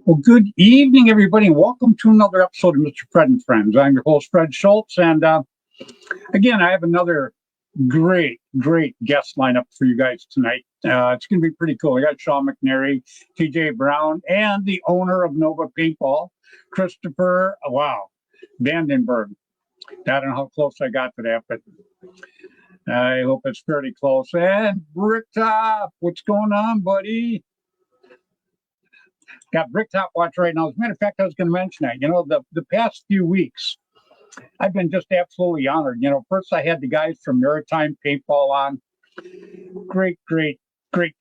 Well, good evening, everybody, and welcome to another episode of Mr. Fred and Friends. I'm your host, Fred Schultz, and again, I have another great guest lineup for you guys tonight. It's going to be pretty cool. I got Sean McNary, TJ Brown, and the owner of Nova Paintball, Christopher, Vandenberg. I don't know how close I got to that, but I hope it's fairly close. And Bricktop, what's going on, buddy? Got Bricktop watch right now. As a matter of fact, I was going to mention that. The past few weeks, I've been just absolutely honored. First I had the guys from Maritime Paintball on. Great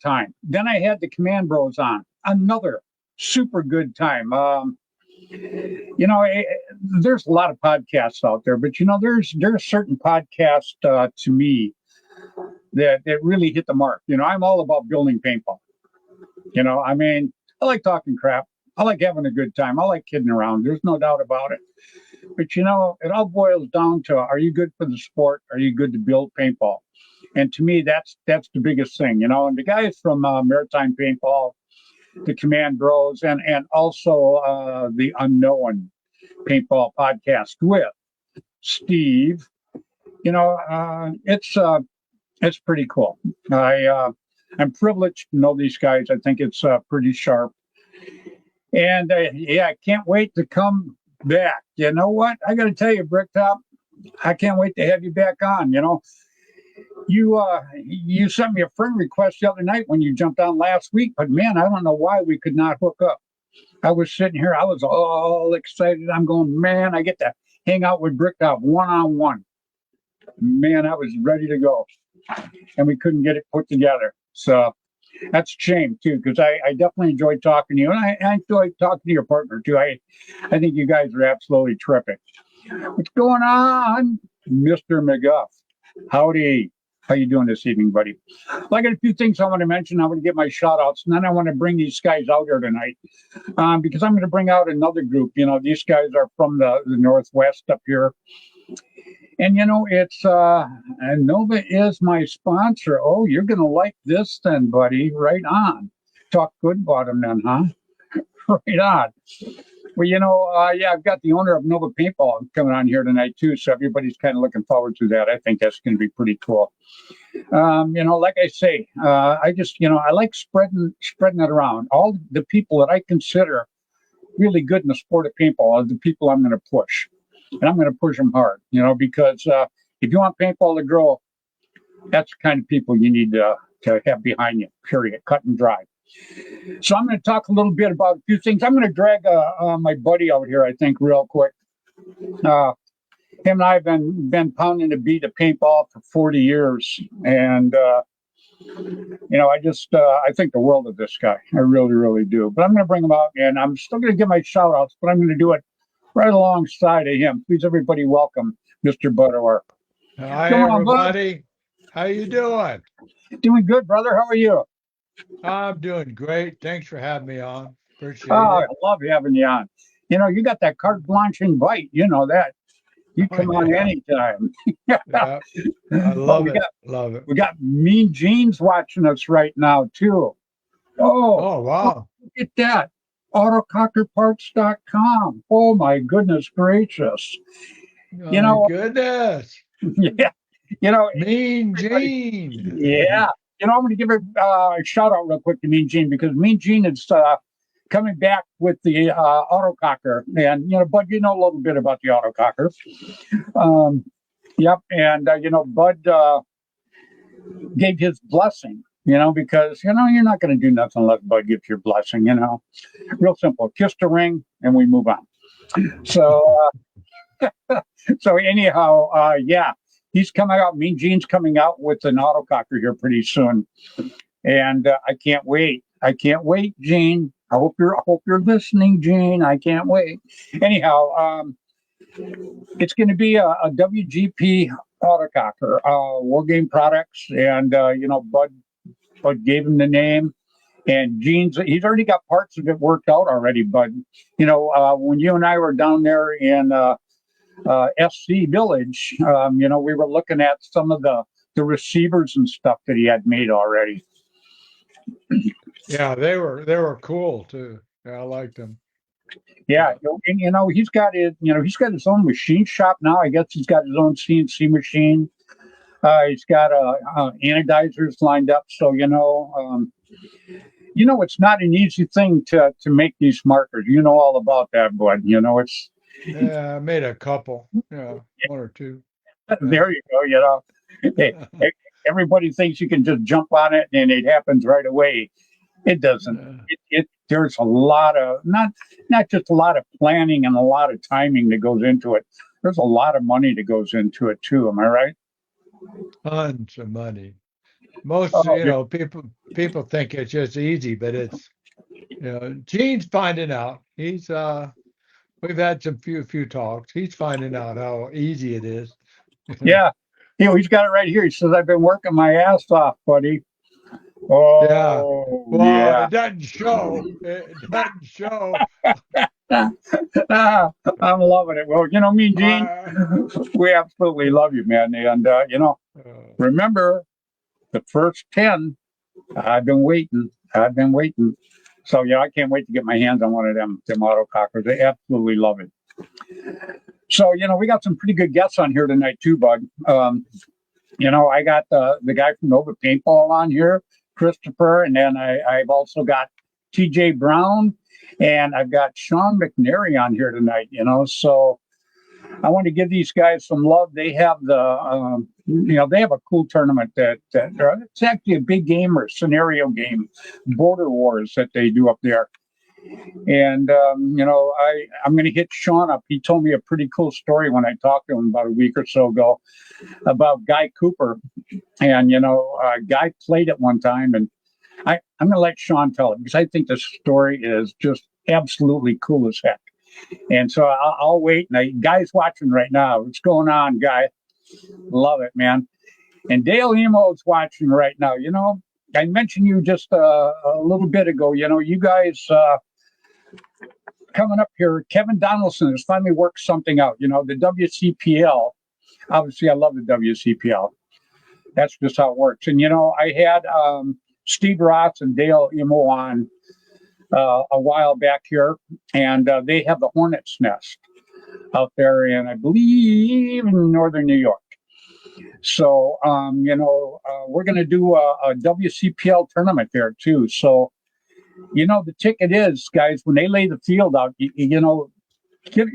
time. Then I had the Command Bros on. Another super good time. There's a lot of podcasts out there, but there's certain podcasts to me that really hit the mark. I'm all about building paintball. I like talking crap. I like having a good time. I like kidding around. There's no doubt about it. But it all boils down to, are you good for the sport? Are you good to build paintball? And to me, that's the biggest thing. And the guys from Maritime Paintball, the Command Bros, and also the Unknown Paintball podcast with Steve. It's pretty cool. I'm privileged to know these guys. I think it's pretty sharp. And I can't wait to come back. You know what? I got to tell you, Bricktop, I can't wait to have you back on. You sent me a friend request the other night when you jumped on last week, but man, I don't know why we could not hook up. I was sitting here, I was all excited. I'm going, man, I get to hang out with Bricktop one-on-one. Man, I was ready to go. And we couldn't get it put together. So that's a shame too, because I definitely enjoyed talking to you, and I enjoyed talking to your partner too. I think you guys are absolutely terrific. What's going on, Mr. McGuff? Howdy. How you doing this evening, buddy? Well, I got a few things I want to mention. I want to get my shout outs, and then I want to bring these guys out here tonight because I'm going to bring out another group. These guys are from the Northwest up here. And it's Nova is my sponsor. Oh, you're gonna like this then, buddy. Right on. Talk good about them then, huh? Right on. Well, I've got the owner of Nova Paintball coming on here tonight too, so everybody's kind of looking forward to that. I think that's going to be pretty cool. Like I say, I just I like spreading it around. All the people that I consider really good in the sport of paintball are the people I'm going to push. And I'm going to push them hard, because if you want paintball to grow, that's the kind of people you need to have behind you, period, cut and dry. So I'm going to talk a little bit about a few things. I'm going to drag my buddy out here, I think, real quick. Him and I have been pounding the beat of paintball for 40 years. And, I think the world of this guy. I really do. But I'm going to bring him out, and I'm still going to give my shout outs, but I'm going to do it right alongside of him. Please, everybody, welcome Mr. Butterworth. Hi, everybody. How you doing? Doing good, brother. How are you? I'm doing great. Thanks for having me on. Appreciate it. I love having you on. You got that carte blanche invite. You know that. You come on anytime. Yeah. I love it. Love it. We got Mean Gene's watching us right now, too. Oh, wow. Look at that. Autocockerparts.com. Oh my goodness gracious. Goodness. Yeah. Mean Gene. Yeah. I'm going to give a shout out real quick to Mean Gene, because Mean Gene is coming back with the autococker. And, Bud, a little bit about the autococker. Yep. And, Bud gave his blessing. Because, you're not going to do nothing unless Bud gives your blessing, Real simple. Kiss the ring and we move on. So, anyhow, he's coming out. Mean Gene's coming out with an autococker here pretty soon. And I can't wait. Gene. I hope you're listening, Gene. I can't wait. Anyhow, it's going to be a WGP autococker, War Game Products. And, Bud gave him the name, and he's already got parts of it worked out already. But when you and I were down there in SC Village, we were looking at some of the receivers and stuff that he had made already. Yeah, they were cool too. Yeah, I liked him. Yeah, and he's got he's got his own machine shop now. I guess he's got his own CNC machine. He's got anodizers lined up. So it's not an easy thing to make these markers. You know all about that, bud. It's Yeah, I made a couple. Yeah, one or two. Yeah. there you go. Hey, everybody thinks you can just jump on it and it happens right away. It doesn't. Yeah. There's a lot of not just a lot of planning and a lot of timing that goes into it. There's a lot of money that goes into it too. Am I right? Tons of money. Most, Oh, yeah. people think it's just easy, but it's, Gene's finding out. We've had some few talks. He's finding out how easy it is. Yeah. He's got it right here. He says, I've been working my ass off, buddy. Yeah. Oh, Well, yeah. it doesn't show. It doesn't show. I'm loving it. Well, me and Gene, Uh, we absolutely love you, man. And, remember the first 10, I've been waiting. I've been waiting. So, I can't wait to get my hands on one of them autocockers. They absolutely love it. So, we got some pretty good guests on here tonight, too, bud. I got the guy from Nova Paintball on here, Christopher, and then I've also got TJ Brown, and I've got Sean McNary on here tonight, so I want to give these guys some love. They have they have a cool tournament that it's actually a big game or scenario game, Border Wars that they do up there. And I'm going to hit Sean up. He told me a pretty cool story when I talked to him about a week or so ago about Guy Cooper. And Guy played it one time, and I'm going to let Sean tell it because I think the story is just absolutely cool as heck. And so I'll wait. And Guy's watching right now. What's going on, Guy? Love it, man. And Dale Emo's watching right now. I mentioned you just a little bit ago. You guys coming up here. Kevin Donaldson has finally worked something out. The WCPL. Obviously, I love the WCPL. That's just how it works. And I had Steve Ross and Dale Emo on a while back here, and they have the Hornet's Nest out there in, I believe, in northern New York. So, we're going to do a WCPL tournament there too. So, the ticket is, guys, when they lay the field out,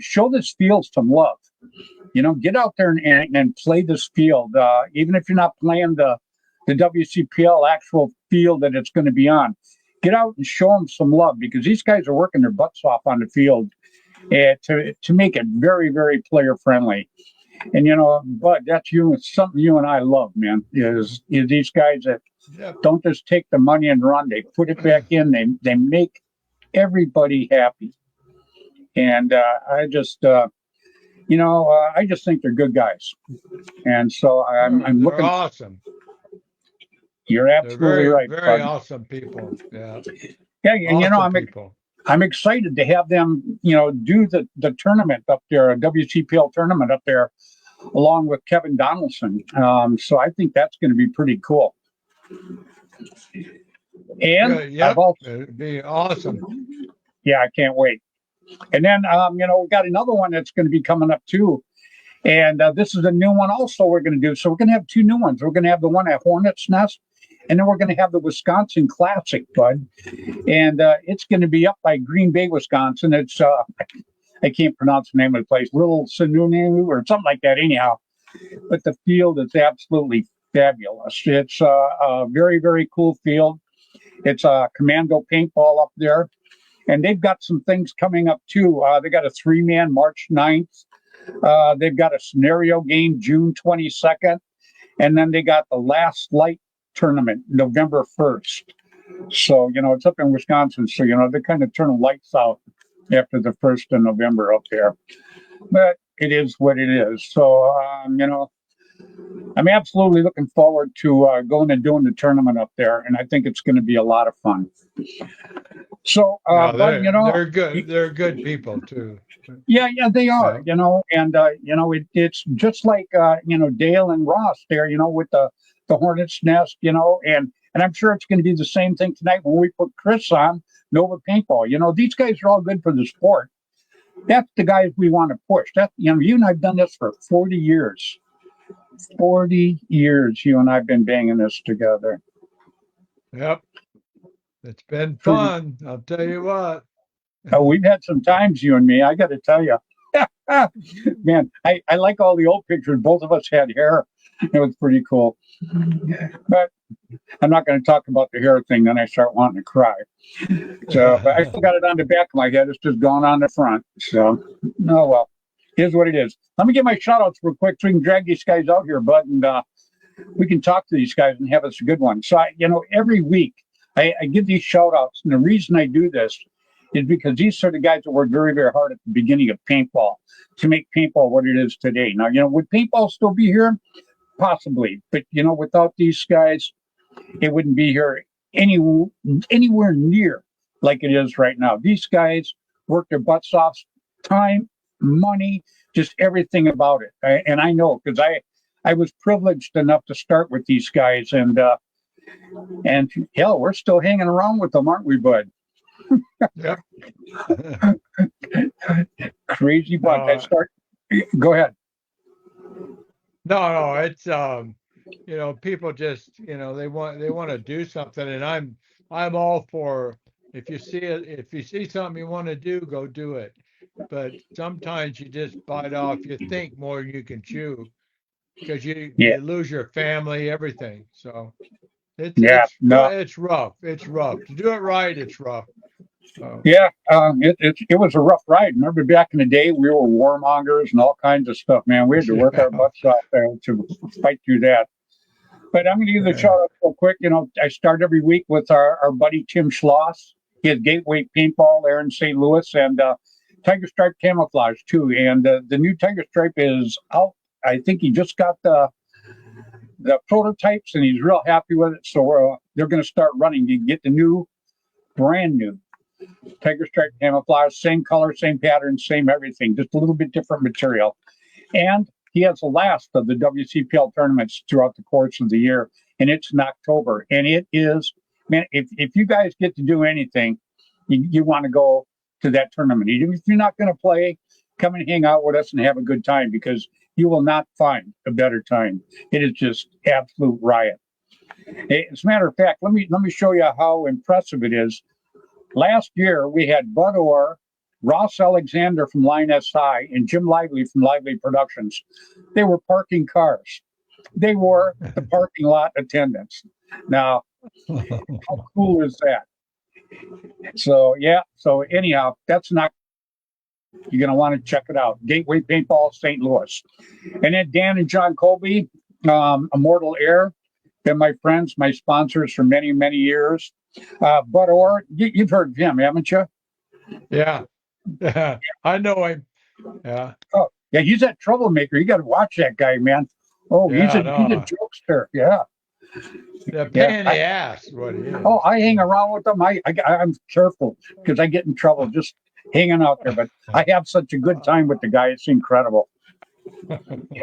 show this field some love. Get out there and play this field, even if you're not playing the WCPL actual field that it's going to be on. Get out and show them some love because these guys are working their butts off on the field to make it very, very player friendly. And but that's something you and I love, man. Is these guys that don't just take the money and run; they put it back in. They make everybody happy. And I just think they're good guys. And so I'm they're looking. awesome. You're absolutely right. Very awesome people. Yeah. Yeah, and awesome I'm excited to have them, do the tournament up there, a WCPL tournament up there, along with Kevin Donaldson. So I think that's going to be pretty cool. And I've also, it'd be awesome. Yeah, I can't wait. And then we got another one that's going to be coming up too. And this is a new one also we're going to do. So we're going to have two new ones. We're going to have the one at Hornet's Nest, and then we're going to have the Wisconsin Classic, bud. And it's going to be up by Green Bay, Wisconsin. It's I can't pronounce the name of the place, Little Sununu or something like that anyhow. But the field is absolutely fabulous. It's a very, very cool field. It's a commando paintball up there. And they've got some things coming up too. They got a 3-man March 9th. They've got a scenario game June 22nd. And then they got the Last Light tournament November 1st. So, it's up in Wisconsin. So, they kind of turn the lights out after the 1st of November up there. But it is what it is. So, I'm absolutely looking forward to going and doing the tournament up there. And I think it's going to be a lot of fun. So, they're good. They're good people too. Yeah, they are. And it's just like Dale and Ross there. With the Hornet's Nest. And And I'm sure it's going to be the same thing tonight when we put Chris on Nova Paintball. You know, these guys are all good for the sport. That's the guys we want to push. That, you know, you and I've done this for 40 years. 40 years you and I've been banging this together. Yep. It's been fun. I'll tell you what. We've had some times, you and me, I got to tell you. Man, I like all the old pictures. Both of us had hair. It was pretty cool. But I'm not going to talk about the hair thing, then I start wanting to cry. So, but I still got it on the back of my head. It's just gone on the front. So, oh well. Here's what it is. Let me get my shout outs real quick so we can drag these guys out here, bud, and we can talk to these guys and have us a good one. So, every week I give these shout outs. And the reason I do this is because these are the guys that worked very, very hard at the beginning of paintball to make paintball what it is today. Now, would paintball still be here? Possibly. But, without these guys, it wouldn't be here anywhere near like it is right now. These guys work their butts off, time, money, just everything about it. And I know because I was privileged enough to start with these guys, and hell, we're still hanging around with them, aren't we, bud? Yep. Crazy bunch. Go ahead. No, it's people just they want to do something, and I'm all for if you see something you want to do, go do it. But sometimes you just bite off. You think more than you can chew because you lose your family, everything. So it's rough. It's rough to do it right. It's rough. It was a rough ride. Remember back in the day, we were warmongers and all kinds of stuff, man. We had to work our butts off there to fight through that. But I'm going to give the shout out real quick. I start every week with our buddy Tim Schloss. He has Gateway Paintball there in St. Louis, and Tiger Stripe Camouflage too. And the new Tiger Stripe is out. I think he just got the prototypes, and he's real happy with it. So they're going to start running. You can get the brand new Tiger Stripe Camouflage, same color, same pattern, same everything, just a little bit different material. And he has the last of the WCPL tournaments throughout the course of the year, and it's in October. And it is, man, if you guys get to do anything, you want to go to that tournament. Even if you're not going to play, come and hang out with us and have a good time, because you will not find a better time. It is just absolute riot. As a matter of fact, let me show you how impressive it is. Last year, we had Bud Orr, Ross Alexander from Line SI, and Jim Lively from Lively Productions. They were parking cars. They were the parking lot attendants. Now, how cool is that? So anyhow, that's not, you're going to want to check it out. Gateway Paintball, St. Louis. And then Dan and John Colby, Immortal Air, been my friends, my sponsors for many, many years. Bud Orr, you've heard of him, haven't you? Yeah. I know him. Yeah. Oh, yeah, he's that troublemaker. You got to watch that guy, man. Oh, he's a jokester. Yeah. The pain in the ass, what he is. Oh, I hang around with them. I'm careful because I get in trouble just hanging out there. But I have such a good time with the guy. It's incredible.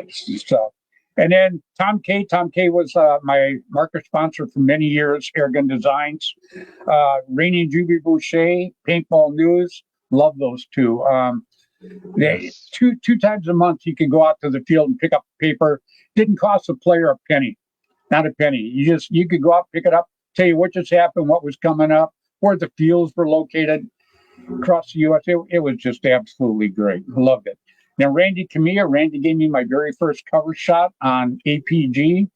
So, and then Tom K. Tom K. was my marker sponsor for many years, Airgun Designs. Rainey and Juby Boucher, Paintball News. Love those two. Yes. Two times a month, you can go out to the field and pick up paper. Didn't cost a player a penny. Not a penny. You could go out, pick it up, tell you what just happened, what was coming up, where the fields were located across the U.S. It was just absolutely great. Loved it. Now, Randy gave me my very first cover shot on APG.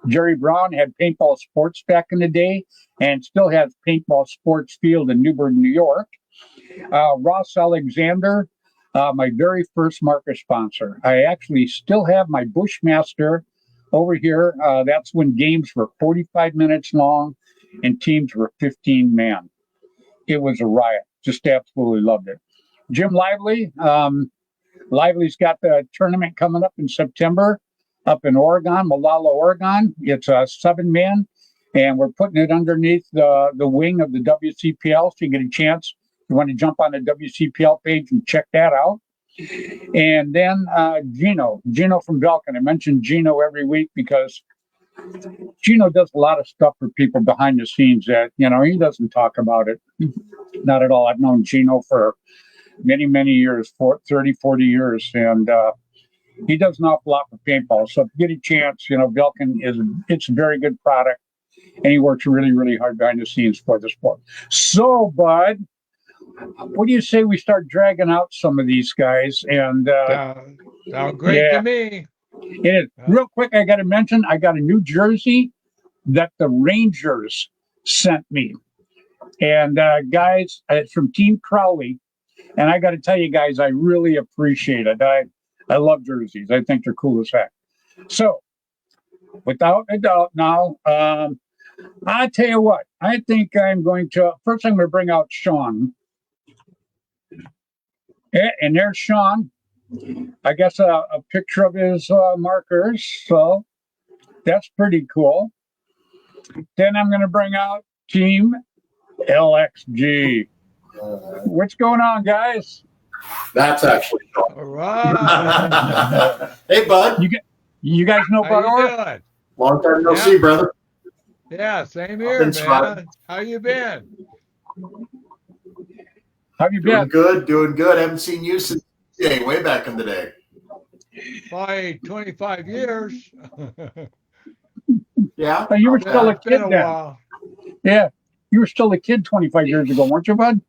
Jerry Brown had Paintball Sports back in the day and still has Paintball Sports Field in Newburgh, New York. Ross Alexander, my very first marker sponsor. I actually still have my Bushmaster over here. That's when games were 45 minutes long and teams were 15 man. It was a riot. Just absolutely loved it. Jim Lively. Lively's got the tournament coming up in September up in Oregon, Molalla, Oregon. It's a 7-man, and we're putting it underneath the wing of the WCPL, so you get a chance. You want to jump on the WCPL page and check that out. And then Gino from Belkin. I mention Gino every week because Gino does a lot of stuff for people behind the scenes that, he doesn't talk about it. Not at all. I've known Gino for many, many years, 30, 40 years. And he does an awful lot for paintball. So if you get a chance, Belkin it's a very good product. And he works really, really hard behind the scenes for the sport. So, Bud, what do you say we start dragging out some of these guys? And sound great to me. And real quick, I got to mention, I got a new jersey that the Rangers sent me. And guys, it's from Team Crowley. And I got to tell you guys, I really appreciate it. I love jerseys. I think they're cool as heck. So, without a doubt now, I tell you what, I think I'm going to bring out Sean. And there's Sean. I guess a picture of his markers. So that's pretty cool. Then I'm going to bring out Team LXG. What's going on, guys? That's actually Sean. All right. Hey, Bud. You guys know Bud Orr? Long time no see, brother. Yeah, same here, man. How you been? How you been? Doing good. Haven't seen you since way back in the day. By 25 years. Yeah. You were still a kid then. While. Yeah. You were still a kid 25 years ago, weren't you, Bud?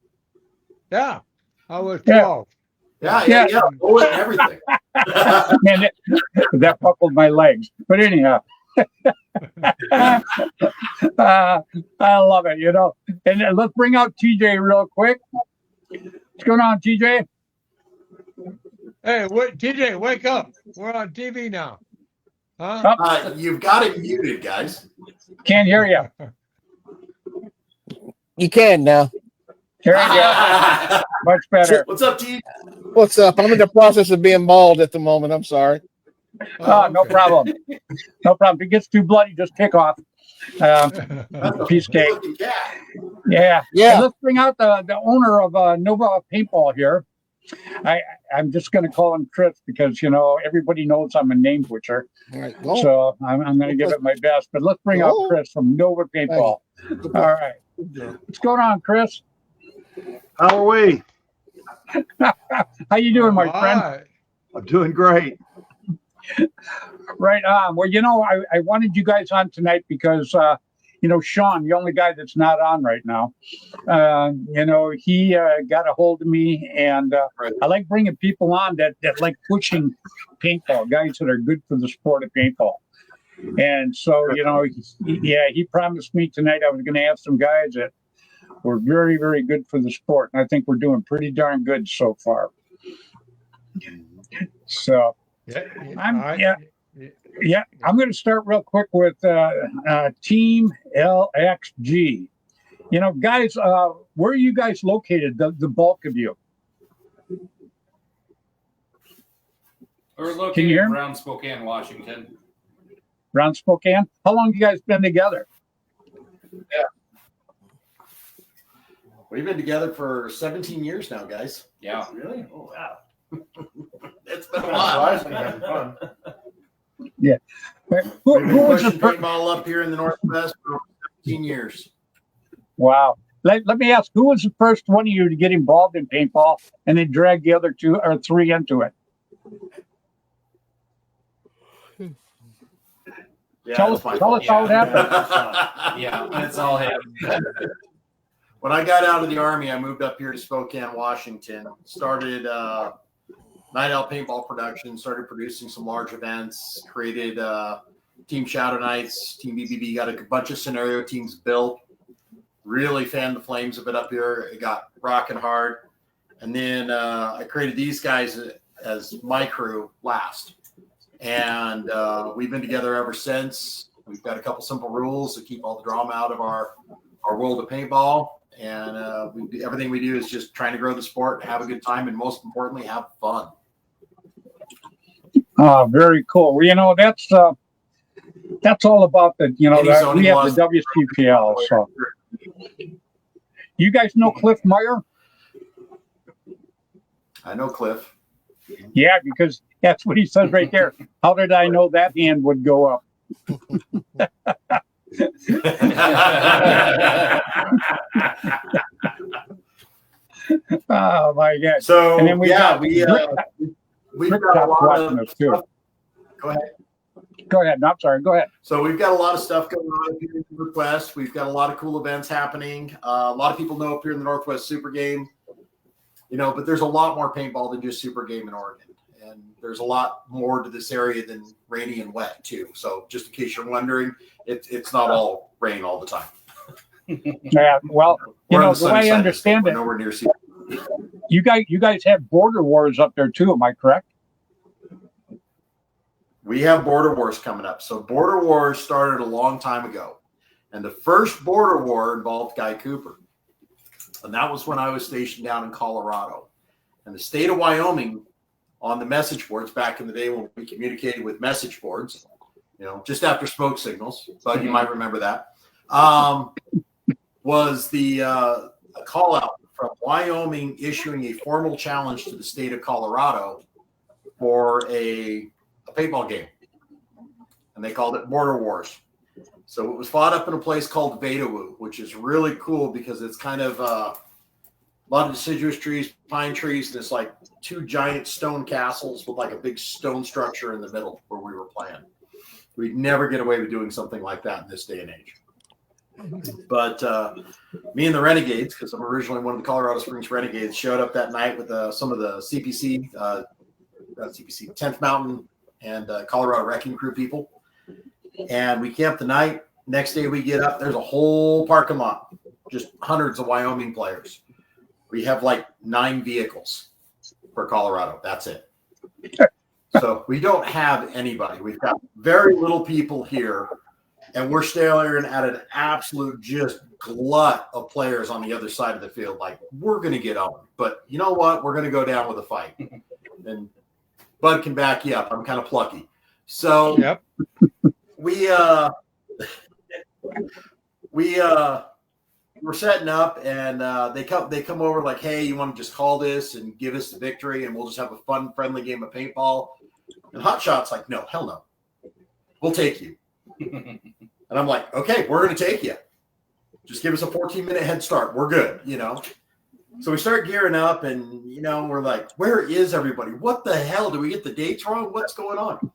Yeah. I was 12. Yeah. Oh, and everything. Man, that buckled my legs. But anyhow. I love it, And let's bring out TJ real quick. What's going on, TJ? Hey, TJ, wake up. We're on TV now. Huh? You've got it muted, guys. Can't hear you. You can now. Here you go. Much better. What's up, TJ? What's up? I'm in the process of being bald at the moment. I'm sorry. No problem. No problem. If it gets too bloody, just kick off. Piece cake. Yeah. And let's bring out the owner of Nova Paintball here. I'm just going to call him Chris because, everybody knows I'm a name butcher. All right, so I'm going to give it my best. But let's bring out Chris from Nova Paintball. All right. What's going on, Chris? How are we? How you doing, my friend? I'm doing great. Right on. Well, I wanted you guys on tonight because, Sean, the only guy that's not on right now, he got a hold of me, and I like bringing people on that like pushing paintball, guys that are good for the sport of paintball. And so, he promised me tonight I was going to have some guys that were very, very good for the sport. And I think we're doing pretty darn good so far. So, I'm going to start real quick with Team LXG. Guys, where are you guys located, the bulk of you? We're located around Spokane, Washington. Around Spokane? How long have you guys been together? Yeah. We've been together for 17 years now, guys. Yeah. Really? Oh, wow. It's been a while. Yeah. Who was the paintball up here in the Northwest for 17 years? Wow. Let me ask, who was the first one of you to get involved in paintball and then drag the other 2 or 3 into it? Yeah, tell us how it happened. Yeah, it's all happened. When I got out of the Army, I moved up here to Spokane, Washington, started Night Owl Paintball production, started producing some large events, created Team Shadow Knights, Team BBB, got a bunch of scenario teams built, really fanned the flames of it up here. It got rocking hard. And then I created these guys as my crew last. And we've been together ever since. We've got a couple simple rules to keep all the drama out of our world of paintball. And everything we do is just trying to grow the sport, have a good time, and most importantly, have fun. Oh, very cool. Well, that's all about the, we have the WCPL. So, you guys know Cliff Meyer? I know Cliff. Yeah, because that's what he says right there. How did I know that hand would go up? Oh my God! So And then we got we've got a lot watching of us too. stuff. Go ahead. Go ahead. No, I'm sorry. Go ahead. So we've got a lot of stuff going on here in the Northwest. We've got a lot of cool events happening. A lot of people know up here in the Northwest Super Game, but there's a lot more paintball than just Super Game in Oregon. And there's a lot more to this area than rainy and wet too. So just in case you're wondering, it's not all rain all the time. Yeah. Well, the way I understand it, nowhere near sea. you guys have border wars up there too. Am I correct? We have border wars coming up. So border wars started a long time ago. And the first border war involved Guy Cooper. And that was when I was stationed down in Colorado. And the state of Wyoming, on the message boards back in the day when we communicated with message boards, just after smoke signals, but you might remember that, was the call out from Wyoming issuing a formal challenge to the state of Colorado for a paintball game, and they called it Border Wars. So it was fought up in a place called Vedawu, which is really cool because it's kind of a lot of deciduous trees, pine trees, and it's like two giant stone castles with like a big stone structure in the middle where we were playing. We'd never get away with doing something like that in this day and age. But me and the Renegades, because I'm originally one of the Colorado Springs Renegades, showed up that night with some of the CPC, 10th Mountain and Colorado Wrecking Crew people. And we camped the night. Next day we get up, there's a whole parking lot, just hundreds of Wyoming players. We have like 9 vehicles for Colorado. That's it. So we don't have anybody. We've got very little people here, and we're staring at an absolute just glut of players on the other side of the field. Like, we're going to get on. But you know what? We're going to go down with a fight. And Bud can back you up. I'm kind of plucky. So Yep. We're setting up, and they come over like, hey, you want to just call this and give us the victory, and we'll just have a fun, friendly game of paintball. And Hotshot's like, no, hell no. We'll take you. And I'm like, okay, we're going to take you. Just give us a 14-minute head start. We're good, So we start gearing up, and, we're like, where is everybody? What the hell? Do we get the dates wrong? What's going on?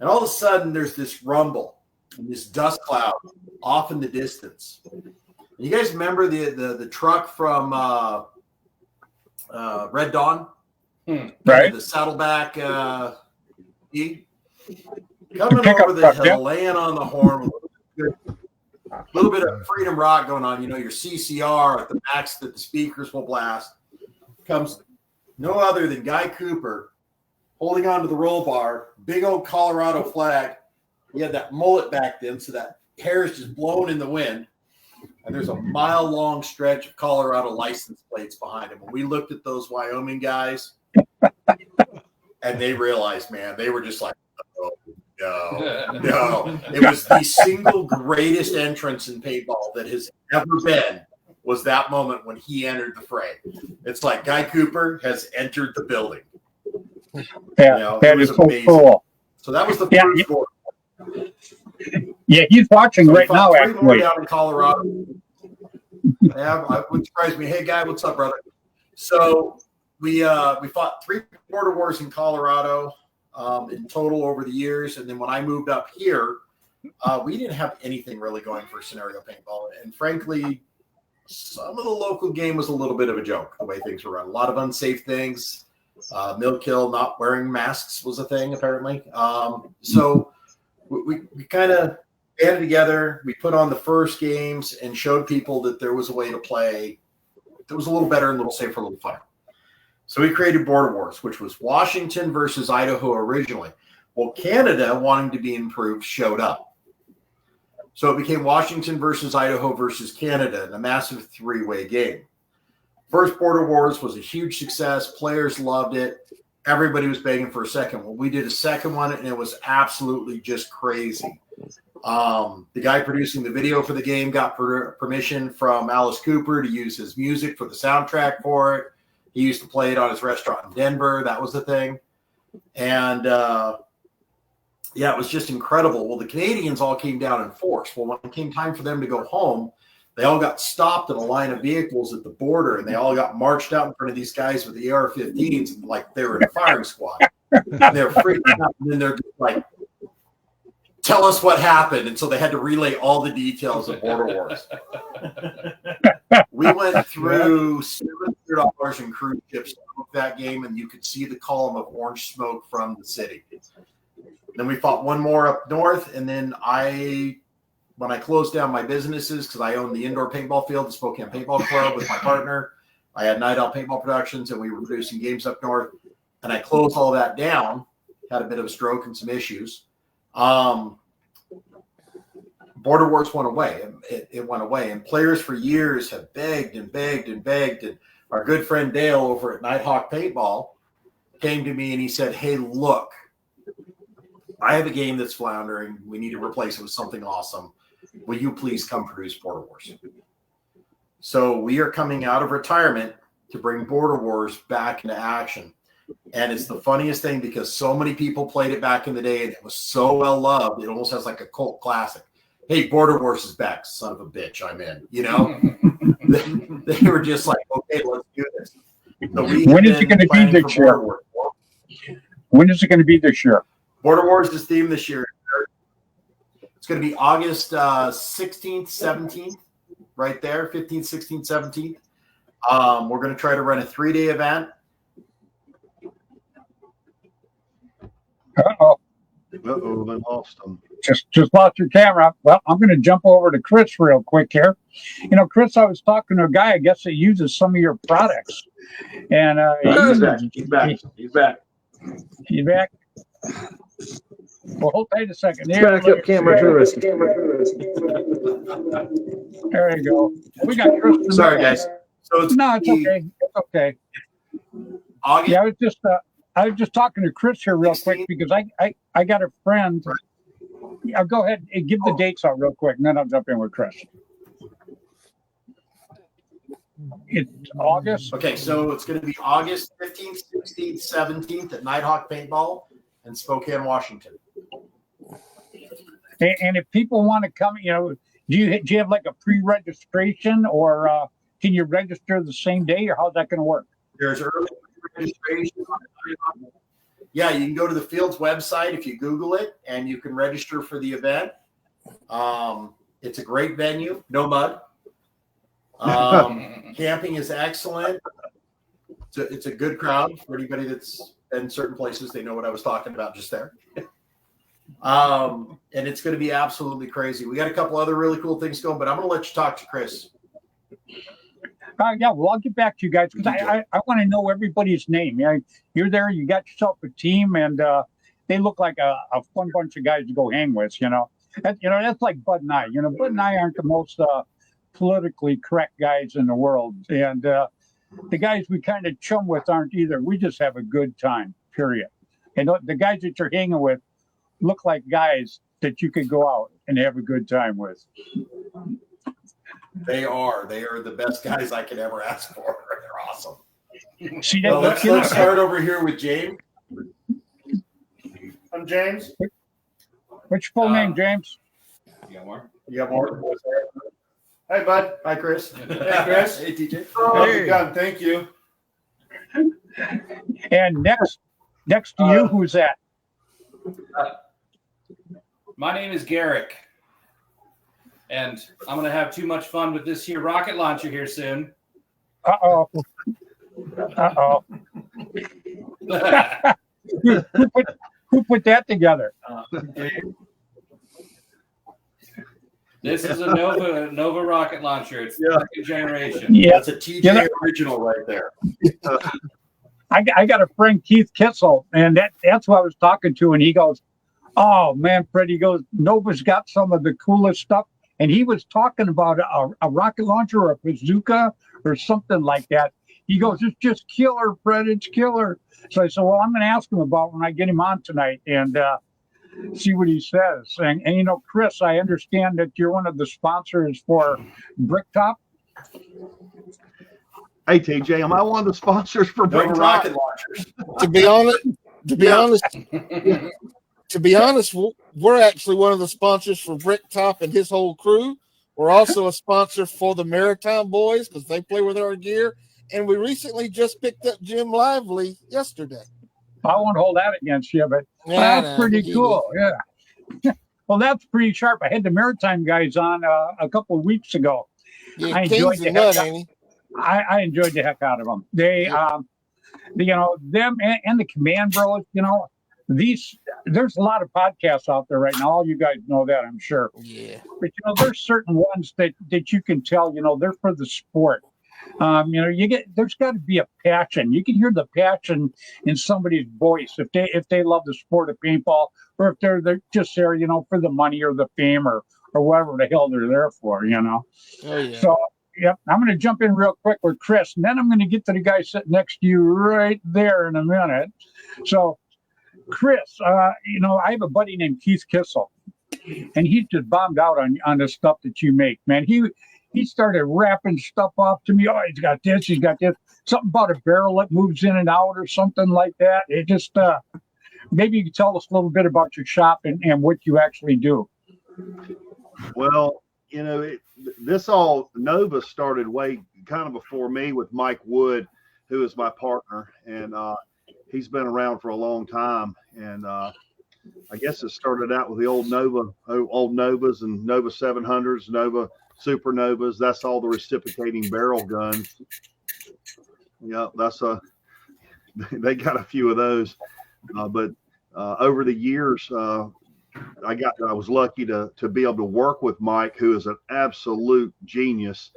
And all of a sudden, there's this rumble and this dust cloud off in the distance. And you guys remember the truck from Red Dawn? Right. The Saddleback coming over the hill, laying on the horn, a little bit of Freedom Rock going on. Your CCR at the max that the speakers will blast. Comes no other than Guy Cooper holding onto the roll bar, big old Colorado flag. He had that mullet back then, so that hair is just blown in the wind. And there's a mile-long stretch of Colorado license plates behind him. When we looked at those Wyoming guys, and they realized, man, they were just like, oh, no. It was the single greatest entrance in paintball that has ever been, was that moment when he entered the fray. It's like Guy Cooper has entered the building. Yeah, that is so amazing. Cool. So that was the first board. Yeah, he's watching right now, actually. Down in Colorado. It would surprise me. Hey, Guy, what's up, brother? So we fought 3 border wars in Colorado in total over the years. And then when I moved up here, we didn't have anything really going for scenario paintball. And frankly, some of the local game was a little bit of a joke, the way things were run. A lot of unsafe things. Mill kill, not wearing masks was a thing, apparently. So we kind of banded together. We put on the first games and showed people that there was a way to play that was a little better and a little safer, a little funner. So we created Border Wars, which was Washington versus Idaho originally. Well, Canada, wanting to be improved, showed up. So it became Washington versus Idaho versus Canada in a massive 3-way game. First Border Wars was a huge success. Players loved it. Everybody was begging for a second. Well, we did a second one, and it was absolutely just crazy. The guy producing the video for the game got permission from Alice Cooper to use his music for the soundtrack for it. He used to play it on his restaurant in Denver. That was the thing. And yeah, it was just incredible. Well, the Canadians all came down in force. Well, when it came time for them to go home, they all got stopped in a line of vehicles at the border, and they all got marched out in front of these guys with the AR-15s, like they were in a firing squad. They're freaking out, and then they're just like, tell us what happened. And so they had to relay all the details of Border Wars. We went through $700 in cruise ships that game, and you could see the column of orange smoke from the city. Then we fought one more up north, and then when I closed down my businesses, because I owned the indoor paintball field, the Spokane Paintball Club with my partner, I had Night Owl Paintball Productions, and we were producing games up north, and I closed all that down, had a bit of a stroke and some issues. Border Wars went away. It went away, and players for years have begged and begged and begged, and our good friend Dale over at Nighthawk Paintball came to me and he said, hey, look, I have a game that's floundering. We need to replace it with something awesome. Will you please come produce Border Wars? So we are coming out of retirement to bring Border Wars back into action. And it's the funniest thing because so many people played it back in the day and it was so well loved. It almost has like a cult classic. Hey, Border Wars is back, son of a bitch. I'm in, you know? they were just like, okay, let's do this. So when is it going to be this year? When is it going to be this year? Border Wars is themed this year. It's going to be August 16th, 17th, right there, 15th, 16th, 17th. We're going to try to run a 3-day event. Uh-oh. Uh-oh, I lost them. Just lost your camera. Well, I'm going to jump over to Chris real quick here. You know, Chris, I was talking to a guy, I guess, that uses some of your products. And He's back. He's back. He's back. Well, hold tight a second. Back up camera tourist. There you go. We got Chris. Sorry, guys. So it's okay. It's okay. August. Yeah, I was just talking to Chris here real quick because I got a friend. Yeah, go ahead and give the dates out real quick, and then I'll jump in with Chris. It's August. Okay, so it's going to be August 15th, 16th, 17th at Nighthawk Paintball in Spokane, Washington. And if people want to come, you know, do you have like a pre-registration, or can you register the same day, or how's that going to work? There's early registration. Yeah, you can go to the field's website if you Google it, and you can register for the event. It's a great venue, no mud. Camping is excellent. It's a good crowd for anybody that's been certain places. They know what I was talking about just there. And it's going to be absolutely crazy. We got a couple other really cool things going, but I'm going to let you talk to Chris. Yeah, well, I'll get back to you guys because I want to know everybody's name. Yeah, you're there, you got yourself a team, and they look like a fun bunch of guys to go hang with. You know, that's like Bud and I. You know, Bud and I aren't the most politically correct guys in the world, and the guys we kind of chum with aren't either. We just have a good time, period. And the guys that you're hanging with look like guys that you could go out and have a good time with. They are the best guys I could ever ask for. They're awesome. See, well, let's start over here with James. I'm James. What's your full name, James? You got more? You got more? Hi, bud. Hi, Chris. Hey, Chris. Hey, TJ. Oh, hey. Gun. Thank you. And next to you, who's that? My name is Garrick. And I'm going to have too much fun with this here rocket launcher here soon. Uh-oh. Who put that together? This is a Nova rocket launcher. It's the second generation. Yeah. That's a TJ original right there. I got a friend, Keith Kissel, and that's who I was talking to, and he goes, oh, man, Fred, he goes, Nova's got some of the coolest stuff. And he was talking about a rocket launcher or a bazooka or something like that. He goes, it's just killer, Fred, it's killer. So I said, well, I'm going to ask him about when I get him on tonight and see what he says. And, you know, Chris, I understand that you're one of the sponsors for Bricktop. Hey, TJ, am I one of the sponsors for Bricktop? Rocket launchers. To be honest, to be honest, we're actually one of the sponsors for Bricktop and his whole crew. We're also a sponsor for the Maritime Boys because they play with our gear. And we recently just picked up Jim Lively yesterday. I won't hold that against you, but that's pretty cool. Yeah. Well, that's pretty sharp. I had the Maritime guys on a couple of weeks ago. Yeah, I enjoyed King's the nut, ain't he? I enjoyed the heck out of them. They, them and the Command Bros, there's a lot of podcasts out there right now. All you guys know that, I'm sure. Yeah. But, there's certain ones that you can tell, they're for the sport. There's got to be a passion. You can hear the passion in somebody's voice if they love the sport of paintball, or if they're just there, for the money or the fame or whatever the hell they're there for, Oh, yeah. So, I'm going to jump in real quick with Chris, and then I'm going to get to the guy sitting next to you right there in a minute. So, Chris, I have a buddy named Keith Kissel, and he's just bombed out on the stuff that you make, man. He started rapping stuff off to me. Oh, he's got this, something about a barrel that moves in and out or something like that. It just, maybe you could tell us a little bit about your shop and what you actually do. Well, Nova started way kind of before me with Mike Wood, who is my partner, and he's been around for a long time. And I guess it started out with the old Novas and Nova 700s, Nova Supernovas. That's all the reciprocating barrel guns. Yeah, they got a few of those. But over the years, I was lucky to be able to work with Mike, who is an absolute genius.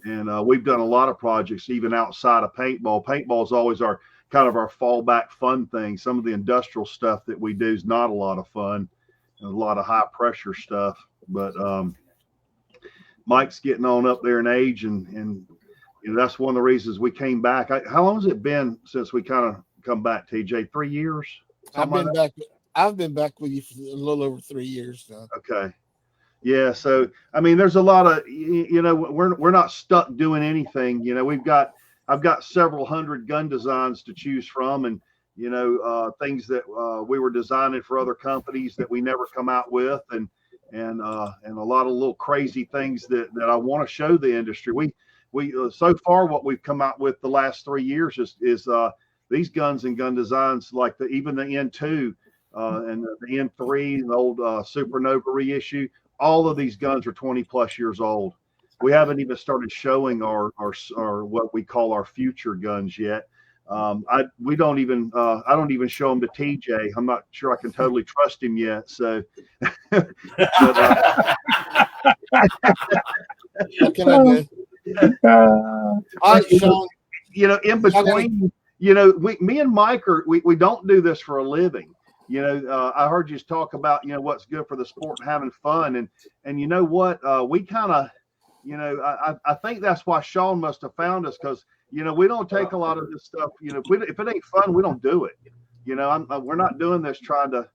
And we've done a lot of projects, even outside of paintball. Paintball is always our fallback fun thing. Some of the industrial stuff that we do is not a lot of fun, a lot of high pressure stuff. But Mike's getting on up there in age, and that's one of the reasons we came back. How long has it been since we kind of come back, TJ? 3 years? I've been back with you for a little over 3 years now. Okay. Yeah. So, there's a lot of, we're not stuck doing anything. I've got several hundred gun designs to choose from, and, things that we were designing for other companies that we never come out with. And a lot of little crazy things that I want to show the industry. We so far what we've come out with the last 3 years is these guns and gun designs, like even the N2 and the N3, the old Supernova reissue. All of these guns are 20 plus years old. We haven't even started showing our what we call our future guns yet. I don't even show them to TJ. I'm not sure I can totally trust him yet. So, but, what can I do? Sean, in between, me and Mike we don't do this for a living. I heard you talk about, what's good for the sport and having fun. And you know what? We kind of, I think that's why Sean must have found us, because, we don't take a lot of this stuff. If it ain't fun, we don't do it. We're not doing this trying to,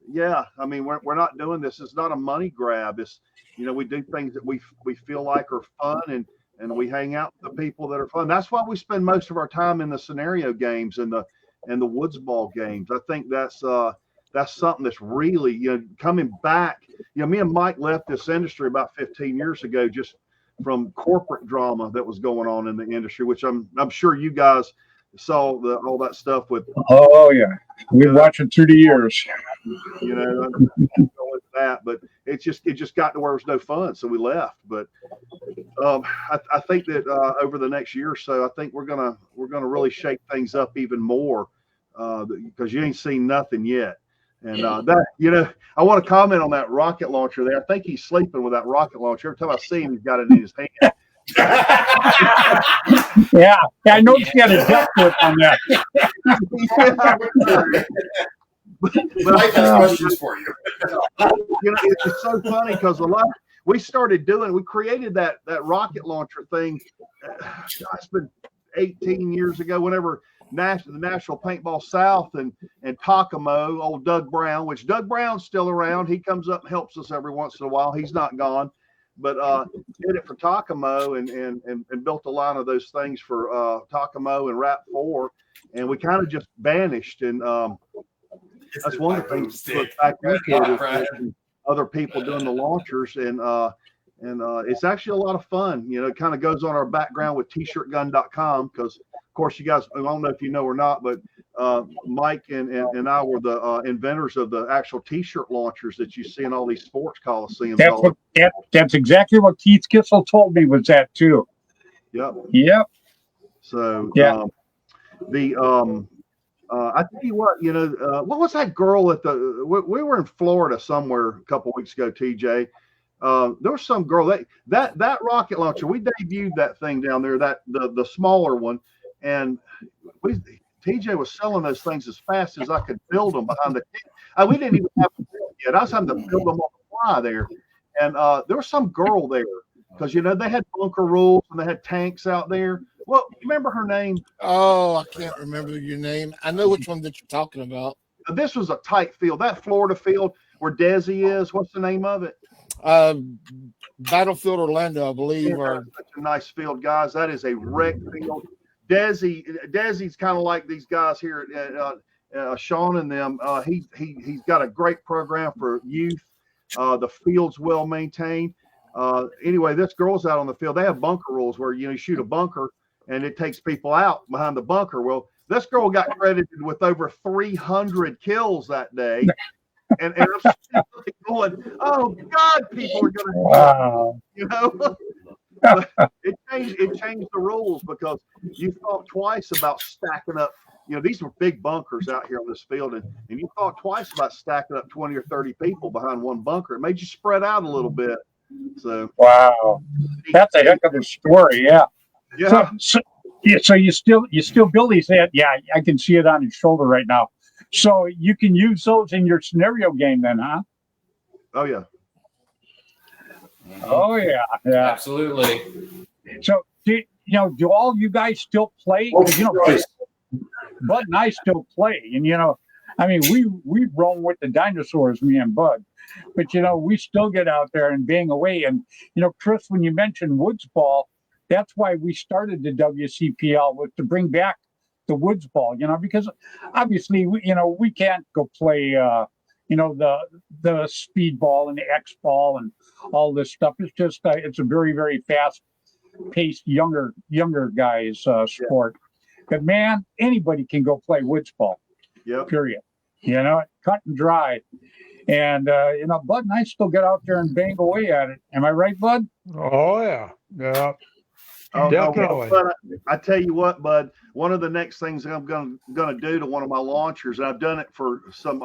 we're not doing this. It's not a money grab. It's, we do things that we feel like are fun, and we hang out with the people that are fun. That's why we spend most of our time in the scenario games and the woods ball games. I think that's something that's really, coming back. Me and Mike left this industry about 15 years ago, just from corporate drama that was going on in the industry, which I'm sure you guys saw all that stuff with. Oh yeah, we've watched it through the years. That, but it just got to where it was no fun, so we left. But I think that over the next year or so, I think we're gonna really shake things up even more, because you ain't seen nothing yet. And I want to comment on that rocket launcher there. I think he's sleeping with that rocket launcher. Every time I see him, he's got it in his hand. Yeah, I noticed he had a death grip on that. But I have questions for you. It's so funny because we created that rocket launcher thing. It's been 18 years ago, whenever the National Paintball South and Takamo, old Doug Brown, which Doug Brown's still around. He comes up and helps us every once in a while. He's not gone, but did it for Takamo and built a line of those things for Takamo and Rap 4, and we kind of just vanished. And that's one of the things that back weekend other people doing the launchers, and it's actually a lot of fun. You know, it kind of goes on our background with tshirtgun.com because, of course, you guys, I don't know if you know or not, but Mike and I were the inventors of the actual T-shirt launchers that you see in all these sports coliseums. That's exactly what Keith Kissel told me was that too. Yep. So yeah. I tell you what, you know, what was that girl at the? We were in Florida somewhere a couple weeks ago, TJ. There was some girl that rocket launcher. We debuted that thing down there, that the smaller one, and TJ was selling those things as fast as I could build them behind the. We didn't even have them built yet. I was having to build them on the fly there, and there was some girl there because you know they had bunker rules and they had tanks out there. Well, you remember her name? Oh, I can't remember your name. I know which one that you're talking about. This was a tight field. That Florida field where Desi is. What's the name of it? Battlefield Orlando, I believe. Such a nice field, guys. That is a wreck field. Desi's kind of like these guys here, Sean and them. He's got a great program for youth. The field's well maintained. Anyway, this girl's out on the field. They have bunker rules where you shoot a bunker and it takes people out behind the bunker. Well, this girl got credited with over 300 kills that day. And I'm still going, oh God, people are going to, Wow. you know. It changed the rules because you thought twice about stacking up. You know, these were big bunkers out here on this field, and you thought twice about stacking up 20 or 30 people behind one bunker. It made you spread out a little bit. So wow, that's a heck of a story. Yeah. So you still build these. Yeah, I can see it on his shoulder right now. So you can use those in your scenario game, then, huh? Oh yeah. Oh yeah. Absolutely. So do all you guys still play? 'Cause, Bud and I still play, and I mean, we roam with the dinosaurs, me and Bud, but we still get out there and bang away. And Chris, when you mentioned woods ball, that's why we started the WCPL, was to bring back the woods ball. Because obviously we can't go play the speed ball and the X ball and all this stuff. It's just it's a very, very fast paced younger guys sport. But man, anybody can go play woods ball. Yep. Period. Cut and dry. And Bud and I still get out there and bang away at it. Am I right, Bud? Oh yeah. Yeah. Oh, definitely. No, but I tell you what, Bud, one of the next things I'm gonna do to one of my launchers, and I've done it for some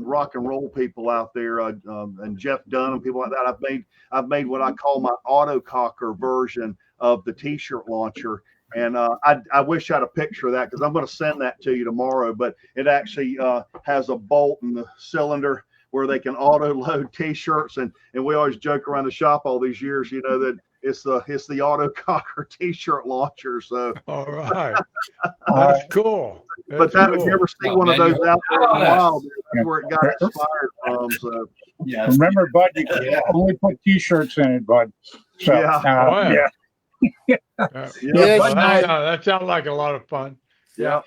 rock and roll people out there, and Jeff Dunn and people like that. I've made what I call my autococker version of the T-shirt launcher. And I wish I had a picture of that because I'm going to send that to you tomorrow. But it actually has a bolt in the cylinder where they can auto load T-shirts, and we always joke around the shop all these years, that it's the autococker T-shirt launcher. So all right, that's cool. But cool. if you ever see one of those out there in the wild, that's where it got inspired from. So remember, Bud, you can only put T-shirts in it, Bud. So, yeah. That sounds like a lot of fun. Yeah.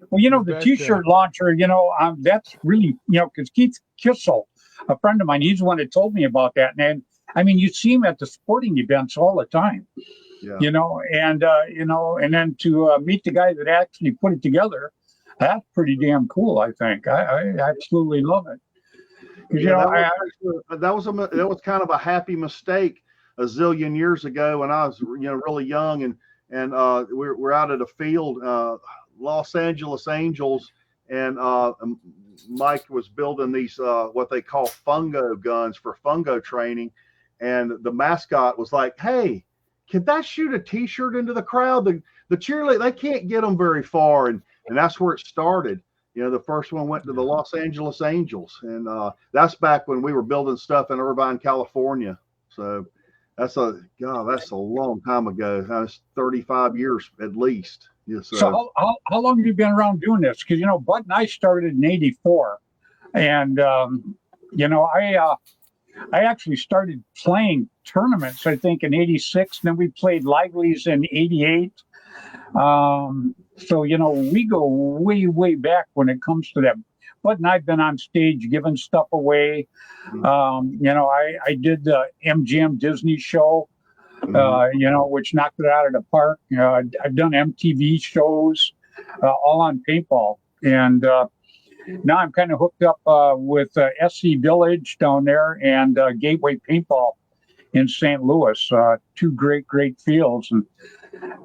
Well, the T-shirt launcher, that's really, because Keith Kissel, a friend of mine, he's the one that told me about that. And I mean, you see him at the sporting events all the time, and then to meet the guy that actually put it together, that's pretty damn cool. I think I absolutely love it. That was kind of a happy mistake a zillion years ago when I was really young, and we're out at a field, Los Angeles Angels, and Mike was building these what they call fungo guns for fungo training, and the mascot was like, "Hey, can that shoot a T-shirt into the crowd? The cheerleader, they can't get them very far," and that's where it started. The first one went to the Los Angeles Angels, and that's back when we were building stuff in Irvine, California. So that's a long time ago. That's 35 years at least. Yes. So how long have you been around doing this? Because Bud and I started in '84, and I actually started playing tournaments, I think, in '86. Then we played Lively's in '88. So we go way, way back when it comes to that. Bud and I've been on stage giving stuff away. I did the MGM Disney show, which knocked it out of the park. I've done MTV shows, all on paintball. And now I'm kind of hooked up with SC Village down there and Gateway Paintball in St. Louis. Two great fields. And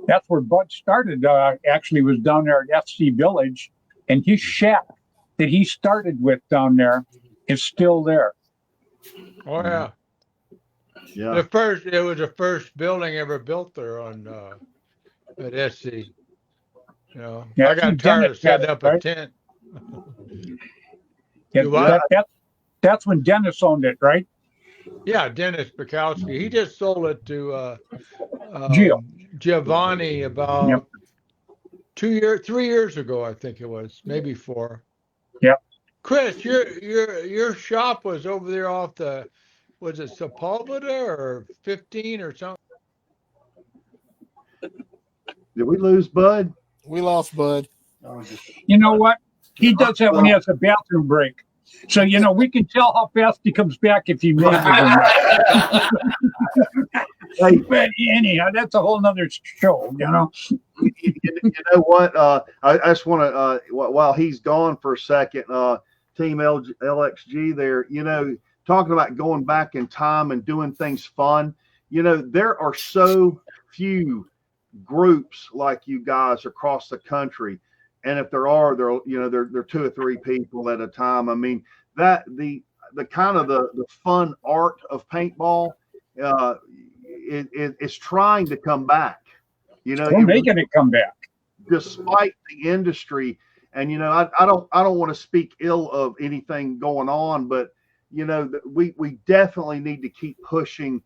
that's where Bud started, actually was down there at FC Village. And his shack that he started with down there is still there. Oh, yeah. Yeah. It was the first building ever built there at SC. Yeah, I got tired of setting up a tent. That's when Dennis owned it, right? Yeah, Dennis Bukowski. He just sold it to Giovanni about 3 years ago, I think it was, maybe 4. Yep. Chris, your shop was over there off was it Sepulveda or 15 or something? Did we lose Bud? We lost Bud. You know what? He does that when he has a bathroom break. So, we can tell how fast he comes back if he misses him. But anyhow, that's a whole nother show, You know what? I just want to, while he's gone for a second, Team LXG there, talking about going back in time and doing things fun. There are so few groups like you guys across the country. And if there are, they're 2 or 3 people at a time. I mean, that the kind of the fun art of paintball, it's trying to come back. We're making it come back despite the industry. And I don't want to speak ill of anything going on, but we definitely need to keep pushing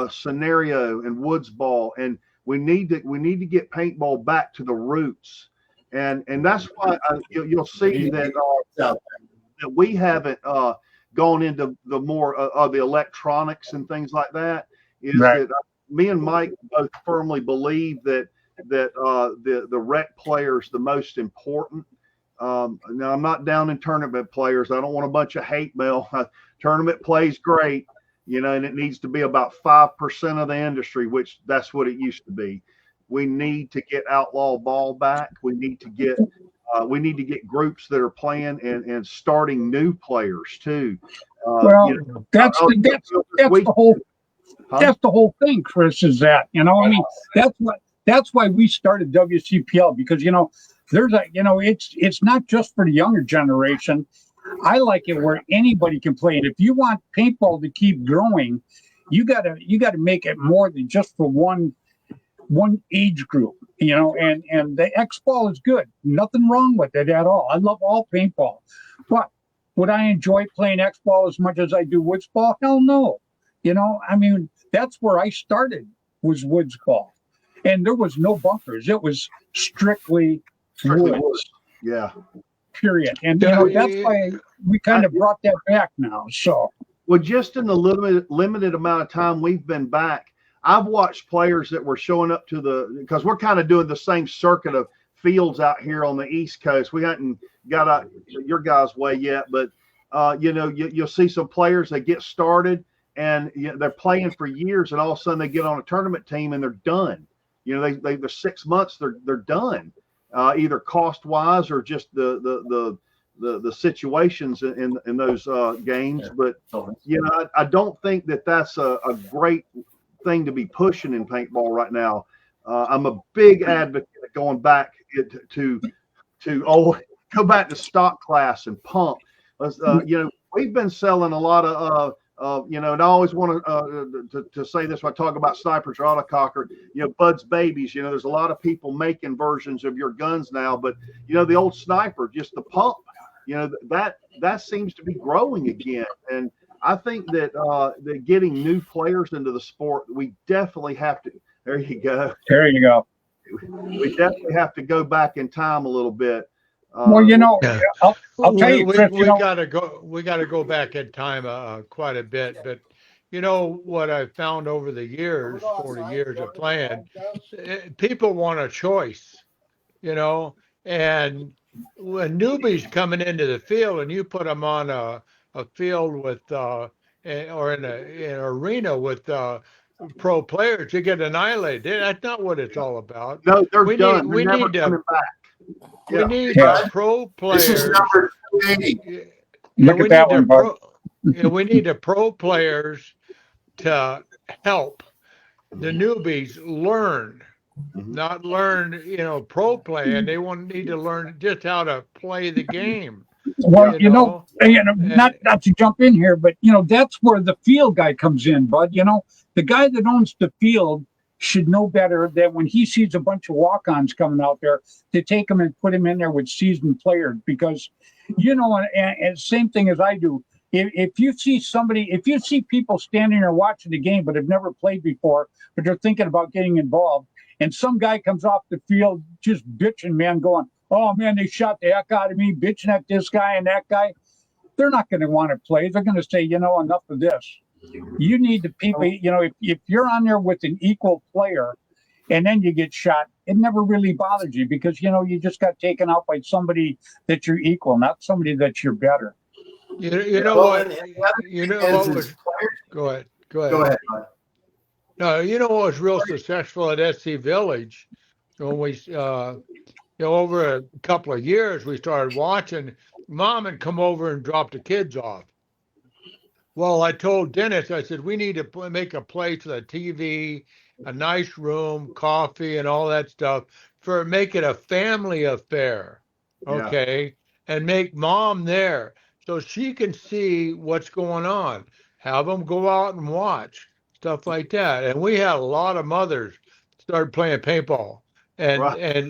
scenario and woods ball, and we need to get paintball back to the roots. And that's why you'll see that we haven't gone into the more of the electronics and things like that. That me and Mike both firmly believe that the rec player is the most important. Now I'm not down in tournament players. I don't want a bunch of hate mail. Tournament plays great, and it needs to be about 5% of the industry, which that's what it used to be. We need to get outlaw ball back. We need to get groups that are playing and starting new players too. That's the whole thing, Chris. Is that that's why we started WCPL, because it's not just for the younger generation. I like it where anybody can play it. If you want paintball to keep growing, you gotta make it more than just for one age group, and the X ball is good. Nothing wrong with it at all. I love all paintball. But would I enjoy playing X ball as much as I do woods ball? Hell no. That's where I started, was woods ball. And there was no bunkers. It was strictly woods. Yeah. Period. And that's why we kind of brought that back now. So just in the limited amount of time we've been back, I've watched players that were showing up because we're kind of doing the same circuit of fields out here on the East Coast. We hadn't got out your guys' way yet, but you'll see some players that get started and they're playing for years, and all of a sudden they get on a tournament team and they're done. They're 6 months, they're done, either cost wise or just the situations in those games. But I don't think that that's a great thing to be pushing in paintball right now. I'm a big advocate of going back to go back to stock class and pump. We've been selling a lot of and I always want to say this when I talk about snipers or autococker, Bud's babies. There's a lot of people making versions of your guns now, but the old sniper, just the pump, that seems to be growing again. And I think that getting new players into the sport, we definitely have to. There you go. There you go. We definitely have to go back in time a little bit. I'll tell you, Chris, we gotta go back in time quite a bit. But what I've found over the years, 40 years of playing, people want a choice, and when newbies coming into the field and you put them on a field with or in an arena with pro players, you get annihilated. That's not what it's all about. No, they're We done. need we They're never need to coming back. we Yeah. need Yeah. pro This is players. number 280. Yeah, Look at that one, bud. we need the pro players to help the newbies learn, not learn, pro play, and they need to learn just how to play the game. Well, And not to jump in here, but that's where the field guy comes in, bud. The guy that owns the field should know better than when he sees a bunch of walk-ons coming out there to take them and put them in there with seasoned players, because and same thing as I do. If you see people standing there watching the game but have never played before, but they're thinking about getting involved, and some guy comes off the field just bitching, man, going, "Oh man, they shot the heck out of me," bitching at this guy and that guy, they're not going to want to play. They're going to say, enough of this. You need the people, if you're on there with an equal player and then you get shot, it never really bothers you, because, you just got taken out by somebody that you're equal, not somebody that you're better. Go ahead. Go ahead. No, what was real successful at SC Village when we, over a couple of years, we started watching. Mom would come over and drop the kids off. Well, I told Dennis, I said, we need to make a place with a TV, a nice room, coffee, and all that stuff make it a family affair, okay? Yeah. And make Mom there so she can see what's going on. Have them go out and watch, stuff like that. And we had a lot of mothers start playing paintball. And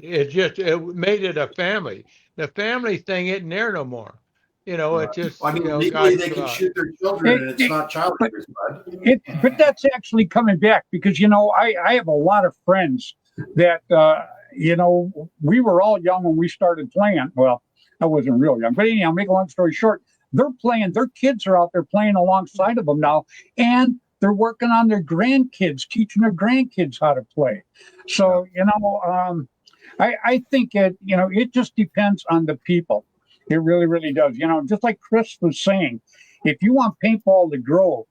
it made it a family. The family thing isn't there no more. It just, legally they can shoot their children and it's not child abuse, bud. But that's actually coming back, because, I have a lot of friends that, we were all young when we started playing. Well, I wasn't real young, but anyhow, make a long story short, they're playing, their kids are out there playing alongside of them now, and they're working on their grandkids, teaching their grandkids how to play. So, I think it just depends on the people. It really, really does. Just like Chris was saying, if you want paintball to grow,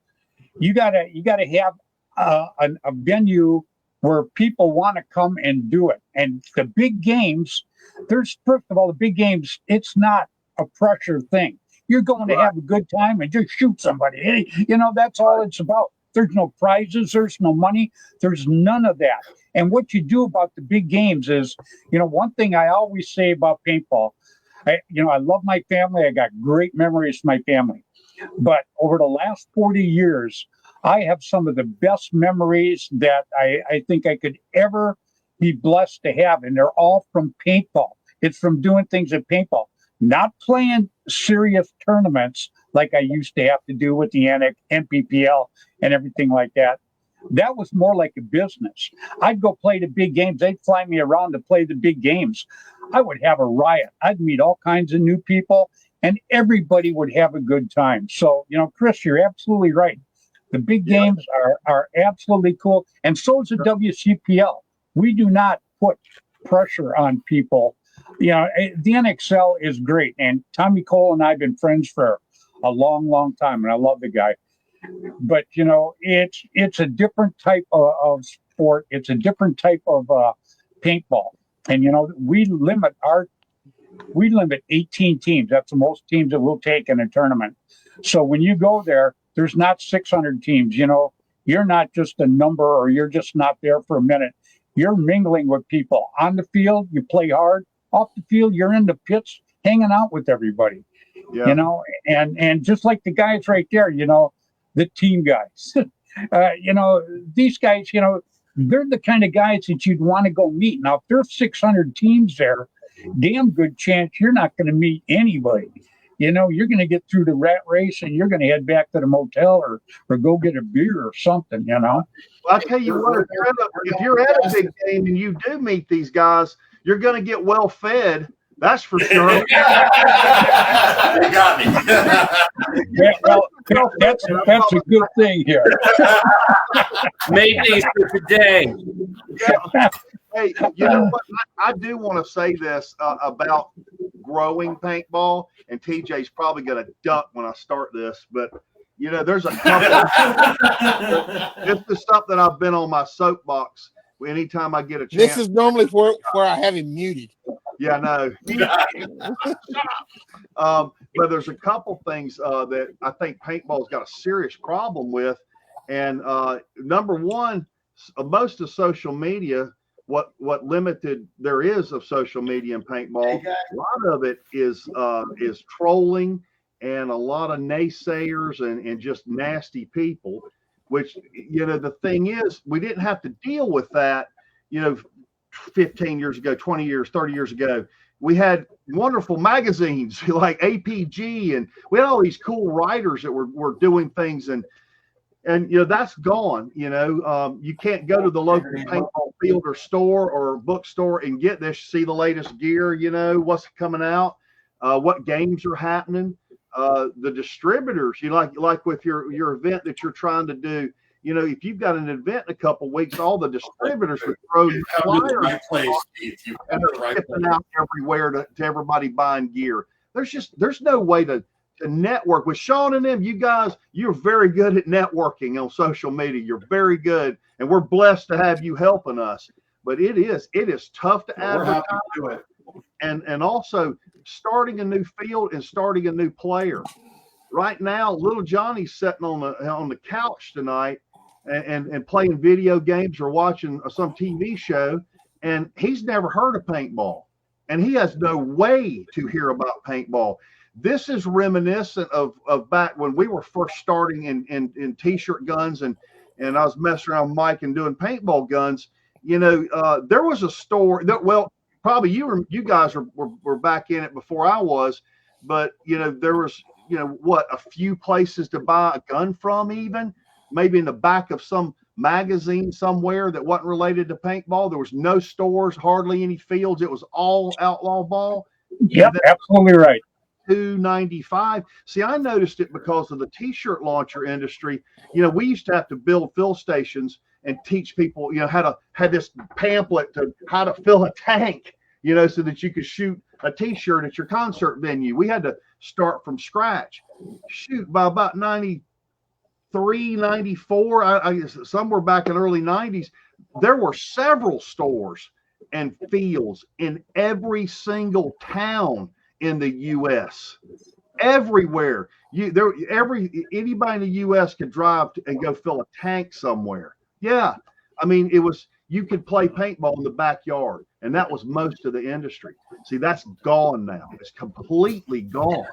you gotta have a venue where people want to come and do it. And the big games, first of all, the big games, it's not a pressure thing. You're going to have a good time and just shoot somebody. That's all it's about. There's no prizes. There's no money. There's none of that. And what you do about the big games is, one thing I always say about paintball, I love my family. I got great memories of my family. But over the last 40 years, I have some of the best memories that I think I could ever be blessed to have. And they're all from paintball. It's from doing things at paintball, not playing serious tournaments like I used to have to do with the NPPL and everything like that. That was more like a business. I'd go play the big games. They'd fly me around to play the big games. I would have a riot. I'd meet all kinds of new people, and everybody would have a good time. So, Chris, you're absolutely right. The big games are absolutely cool. And so is the WCPL. We do not put pressure on people. The NXL is great. And Tommy Cole and I have been friends for a long, long time, and I love the guy. But it's a different type of sport. It's a different type of paintball, and we limit 18 teams. That's the most teams that we'll take in a tournament. So when you go there, there's not 600 teams. You're not just a number, or you're just not there for a minute. You're mingling with people on the field. You play hard. Off the field, you're in the pits, hanging out with everybody. Yeah. And just like the guys right there, the team guys, these guys, they're the kind of guys that you'd want to go meet. Now, if there's 600 teams there, damn good chance you're not going to meet anybody. You're going to get through the rat race and you're going to head back to the motel or go get a beer or something, Well, I'll tell you what, if you're at a big game and you do meet these guys, you're going to get well fed. That's for sure. You got me. Yeah, well, that's a good thing here. Made these for today. Hey, you know what? I do want to say this about growing paintball, and TJ's probably going to duck when I start this, but you know, there's a couple. This is something I've been on my soapbox anytime I get a chance. This is normally where I have him muted. Yeah, no. But there's a couple things that I think paintball's got a serious problem with. And number one, most of social media, what limited there is of social media and paintball, a lot of it is trolling and a lot of naysayers and just nasty people, which, you know, the thing is, we didn't have to deal with that, you know, 15 years ago, 20 years, 30 years ago. We had wonderful magazines like APG, and we had all these cool writers that were doing things, and you know, that's gone. You know, you can't go to the local paintball field or store or bookstore and get this, see the latest gear, you know, what's coming out, what games are happening. The distributors, you like with your event that you're trying to do, you know, if you've got an event in a couple of weeks, all the distributors would throw you flyers and they're shipping out everywhere to everybody buying gear. There's no way to network with Sean and them. You guys, you're very good at networking on social media. You're very good, and we're blessed to have you helping us. But it is tough to advertise. And also starting a new field and starting a new player. Right now, little Johnny's sitting on the couch tonight and playing video games or watching some TV show, and he's never heard of paintball, and he has no way to hear about paintball. This is reminiscent of back when we were first starting in t-shirt guns, and I was messing around with Mike and doing paintball guns. You know, there was a store that, well, probably you guys were back in it before I was, but you know, there was, you know, a few places to buy a gun from, even maybe in the back of some magazine somewhere that wasn't related to paintball. There was no stores, hardly any fields. It was all outlaw ball. Yep, absolutely right. $2.95. See, I noticed it because of the t-shirt launcher industry. You know, we used to have to build fill stations and teach people, you know, how to have this pamphlet to how to fill a tank, you know, so that you could shoot a t-shirt at your concert venue. We had to start from scratch. Shoot, by about 93, 94, I somewhere back in early 90s, there were several stores and fields in every single town in the U.S. Everywhere. Anybody in the U.S. could drive and go fill a tank somewhere. Yeah. I mean, you could play paintball in the backyard, and that was most of the industry. See, that's gone now. It's completely gone.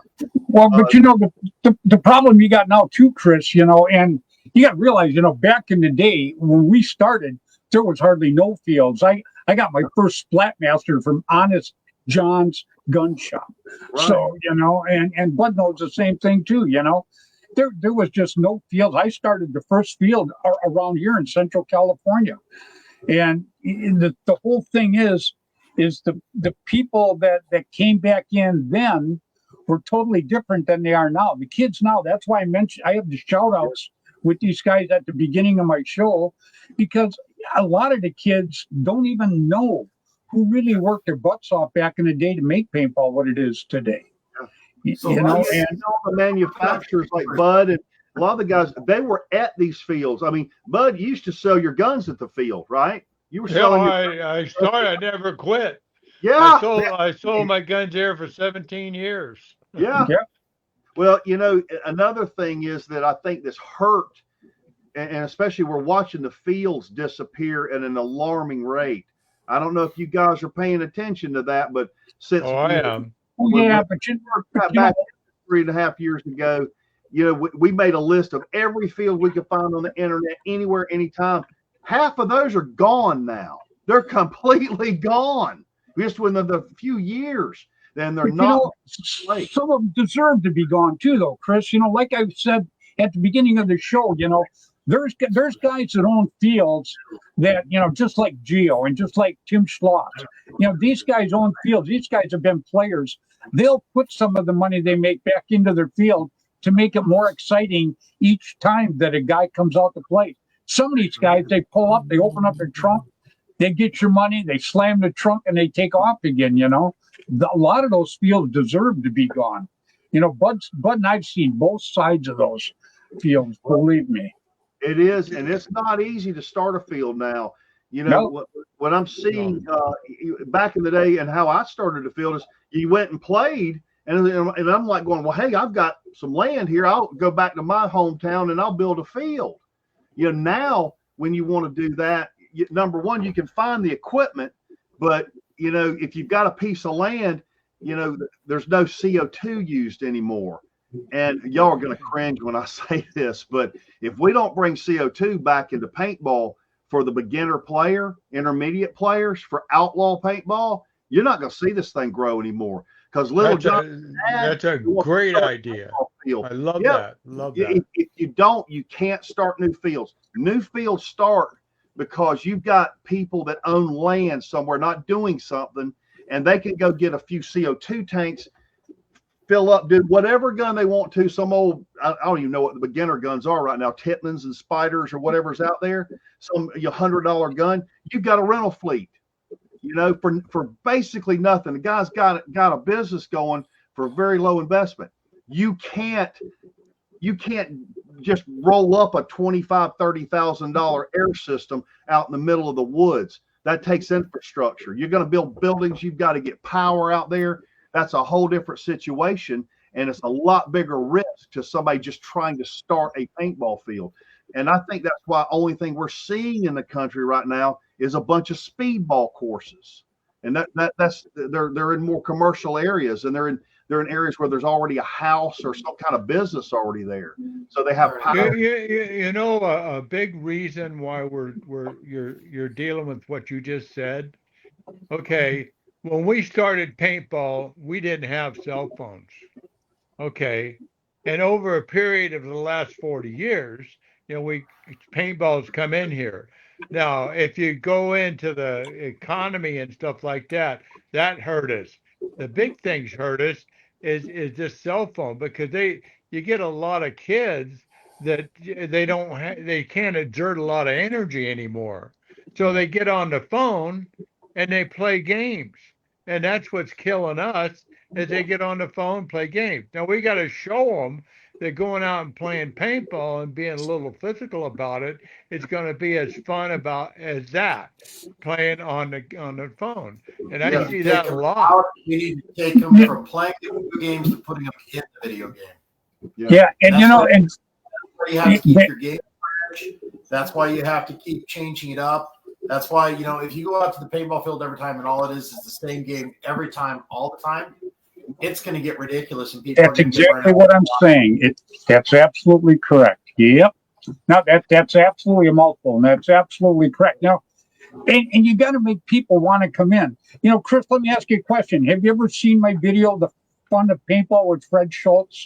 Well, but you know, the problem you got now too, Chris, you know, and you got to realize, you know, back in the day when we started, there was hardly no fields. I got my first Splatmaster from Honest John's gun shop. Right. So, you know, and Bud knows the same thing too, you know. There was just no fields. I started the first field around here in Central California. And the whole thing is the people that came back in then were totally different than they are now. The kids now, that's why I have the shout outs with these guys at the beginning of my show, because a lot of the kids don't even know who really worked their butts off back in the day to make paintball what it is today. So you know, and all the manufacturers like Bud and a lot of the guys, they were at these fields. I mean, Bud, you used to sell your guns at the field, right? You were selling. I started. I never quit. Yeah, I sold my guns there for 17 years. Yeah. Yeah. Well, you know, another thing is that I think this hurt, and especially we're watching the fields disappear at an alarming rate. I don't know if you guys are paying attention to that, but since I am. Yeah, but you back 3.5 years ago, you know, we made a list of every field we could find on the internet, anywhere, anytime. Half of those are gone now. They're completely gone. Just within the few years, then they're not. You know, some of them deserve to be gone too, though, Chris. You know, like I said at the beginning of the show, you know, there's guys that own fields that, you know, just like Gio and just like Tim Schlott, you know, these guys own fields. These guys have been players. They'll put some of the money they make back into their field to make it more exciting each time that a guy comes out to play. Some of these guys, they pull up, they open up their trunk, They get your money, they slam the trunk, and they take off again. A lot of those fields deserve to be gone. Bud and I've seen both sides of those fields. Believe me. It is, and it's not easy to start a field now. No. What I'm seeing back in the day and how I started a field is you went and played, and I'm like going, well, hey, I've got some land here. I'll go back to my hometown and I'll build a field. Now when you want to do that, number one, you can find the equipment, but if you've got a piece of land, there's no CO2 used anymore. And y'all are going to cringe when I say this, but if we don't bring CO2 back into paintball for the beginner player, intermediate players, for outlaw paintball, you're not going to see this thing grow anymore. Because that's a great idea. I love that. Love that. If you don't, you can't start new fields. New fields start because you've got people that own land somewhere not doing something, and they can go get a few CO2 tanks, fill up, do whatever gun they want to. Some old, I don't even know what the beginner guns are right now, Titmans and Spiders or whatever's out there. Some $100 gun. You've got a rental fleet, for basically nothing. The guy's got a business going for very low investment. You can't just roll up a $25,000-$30,000 air system out in the middle of the woods. That takes infrastructure. You're going to build buildings. You've got to get power out there. That's a whole different situation, and it's a lot bigger risk to somebody just trying to start a paintball field. And I think that's why only thing we're seeing in the country right now is a bunch of speedball courses, and that's they're in more commercial areas, and they're in areas where there's already a house or some kind of business already there, so they have power. A big reason why you're dealing with what you just said. Okay. When we started paintball, we didn't have cell phones. Okay. And over a period of the last 40 years, paintballs come in here. Now, if you go into the economy and stuff like that, that hurt us. The big things hurt us is this cell phone, because you get a lot of kids that they can't exert a lot of energy anymore. So they get on the phone and they play games. And that's what's killing us, is they get on the phone, play games. Now, we got to show them that going out and playing paintball and being a little physical about it, it's going to be as fun as that, playing on the phone. And I see that a lot. You need to take them from playing video games to putting them in the video game. Yeah, and that's why you have to keep your game fresh. That's why you have to keep changing it up. That's why, if you go out to the paintball field every time and all it is the same game every time, all the time, it's going to get ridiculous. And people that's exactly what I'm saying. That's absolutely correct. Yep. No, that's absolutely a mouthful, and that's absolutely correct. Now, and you got to make people want to come in. Chris, let me ask you a question. Have you ever seen my video, The Fun of Paintball with Fred Schultz?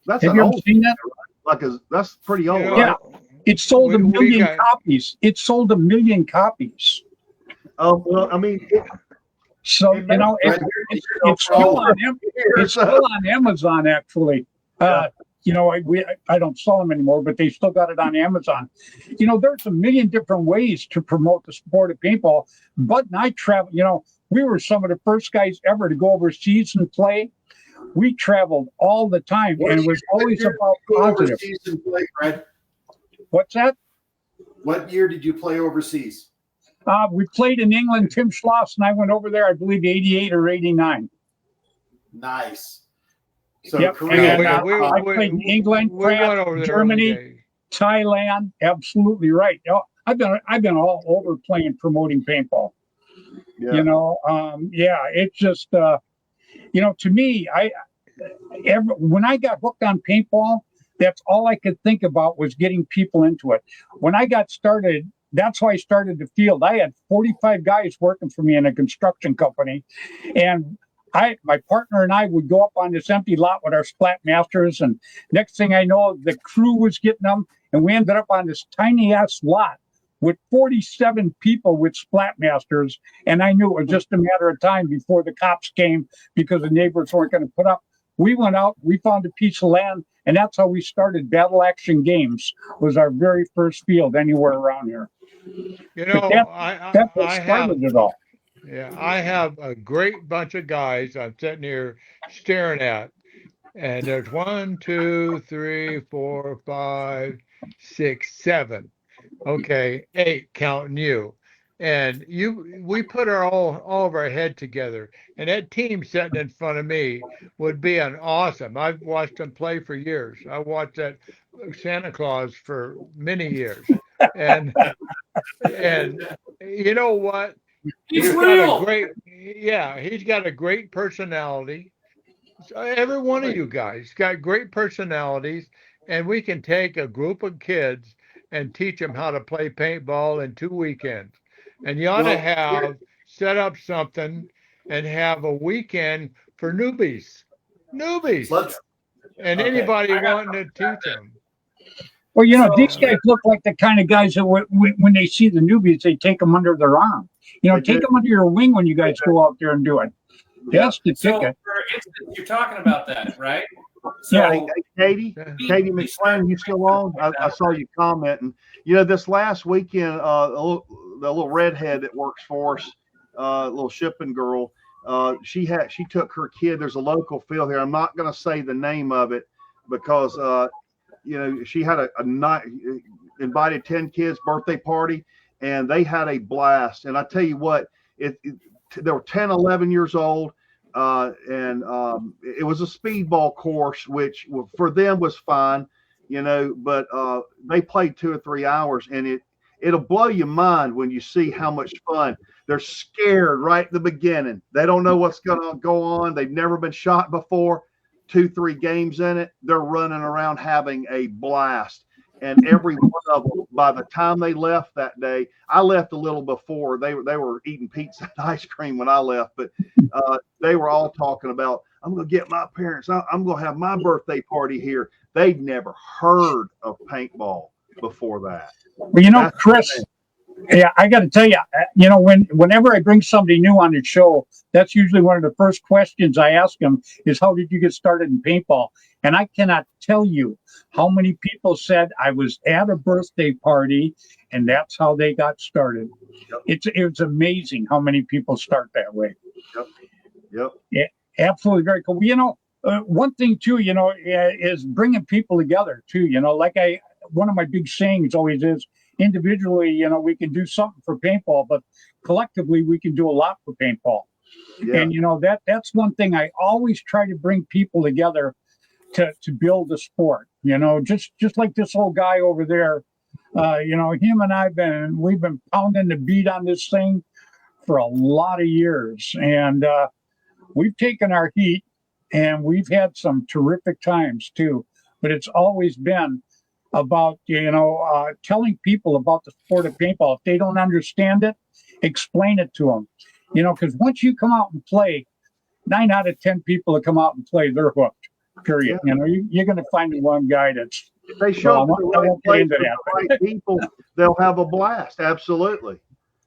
Have you ever seen that? That's pretty old. Yeah. It sold a million copies. It sold 1 million copies. Well, I mean, it's still on Amazon, actually. I don't sell them anymore, but they still got it on Amazon. There's a million different ways to promote the sport of paintball. Bud and I travel. We were some of the first guys ever to go overseas and play. We traveled all the time, and it was always about positive. What's that? What year did you play overseas? We played in England. Tim Schloss and I went over there, I believe, 88 or 89. Nice. So yep. Korea, I played in England, France, Germany, Thailand. Absolutely right. I've been all over promoting paintball. Yeah. It's just to me, when I got hooked on paintball, that's all I could think about was getting people into it. When I got started, that's why I started the field. I had 45 guys working for me in a construction company, and my partner and I would go up on this empty lot with our Splat Masters, and next thing I know, the crew was getting them, and we ended up on this tiny ass lot with 47 people with Splat Masters, and I knew it was just a matter of time before the cops came because the neighbors weren't going to put up. We went out, we found a piece of land, and that's how we started Battle Action Games. Was our very first field anywhere around here. You But know, that's what I have, started it all. yeah, I have a great bunch of guys I'm sitting here staring at. And there's 1, 2, 3, 4, 5, 6, 7. Okay, 8 counting you. And we put all of our head together. And that team sitting in front of me would be an awesome. I've watched them play for years. I watched that Santa Claus for many years. And and you know what? He's Got a real. great, yeah, he's got a great personality. So every one of you guys got great personalities, and we can take a group of kids and teach them how to play paintball in 2 weekends. And you ought to have set up something and have a weekend for newbies, Let's and okay. anybody wanting to teach them. Well, you know, So- these guys look like the kind of guys that when they see the newbies, they take them under their arm. You know, They take do. them under your wing when you guys go out there and do it. That's the So, ticket. for instance, you're talking about that, right? Yeah. Hey, Katie, Katie McSwain, you still on? I saw you commenting. You know, this last weekend, the little redhead that works for us, little shipping girl, she took her kid. There's a local field here. I'm not going to say the name of it because, you know, she had a night invited 10 kids birthday party, and they had a blast. And I tell you what, they were 10, 11 years old. And it was a speedball course, which for them was fine, you know, but they played 2 or 3 hours, and it'll blow your mind when you see how much fun. They're scared right at the beginning. They don't know what's going to go on. They've never been shot before. 2, 3 games in it, they're running around having a blast. And every one of them, by the time they left that day, I left a little before. They were eating pizza and ice cream when I left, but they were all talking about, I'm going to get my parents. I'm going to have my birthday party here. They'd never heard of paintball before that. Well, you know, Chris, yeah, I got to tell you, you know, whenever I bring somebody new on the show, that's usually one of the first questions I ask them is, how did you get started in paintball? And I cannot tell you how many people said I was at a birthday party and that's how they got started. Yep. It's amazing how many people start that way. Yep. Yeah, absolutely very cool. You know, one thing too, you know, is bringing people together too. You know, like one of my big sayings always is, individually, you know, we can do something for paintball, but collectively we can do a lot for paintball. Yeah. And you know, that's one thing I always try to bring people together to build a sport. You know, just like this old guy over there. You know, him and we've been pounding the beat on this thing for a lot of years, and we've taken our heat, and we've had some terrific times too. But it's always been about, you know, telling people about the sport of paintball. If they don't understand it, explain it to them. You know, because once you come out and play, 9 out of 10 people that come out and play, they're hooked. Period. Yeah. You know, you're going to find the one guy that's. If they show up I to the won't right get place into with that. the right people, they'll have a blast. Absolutely.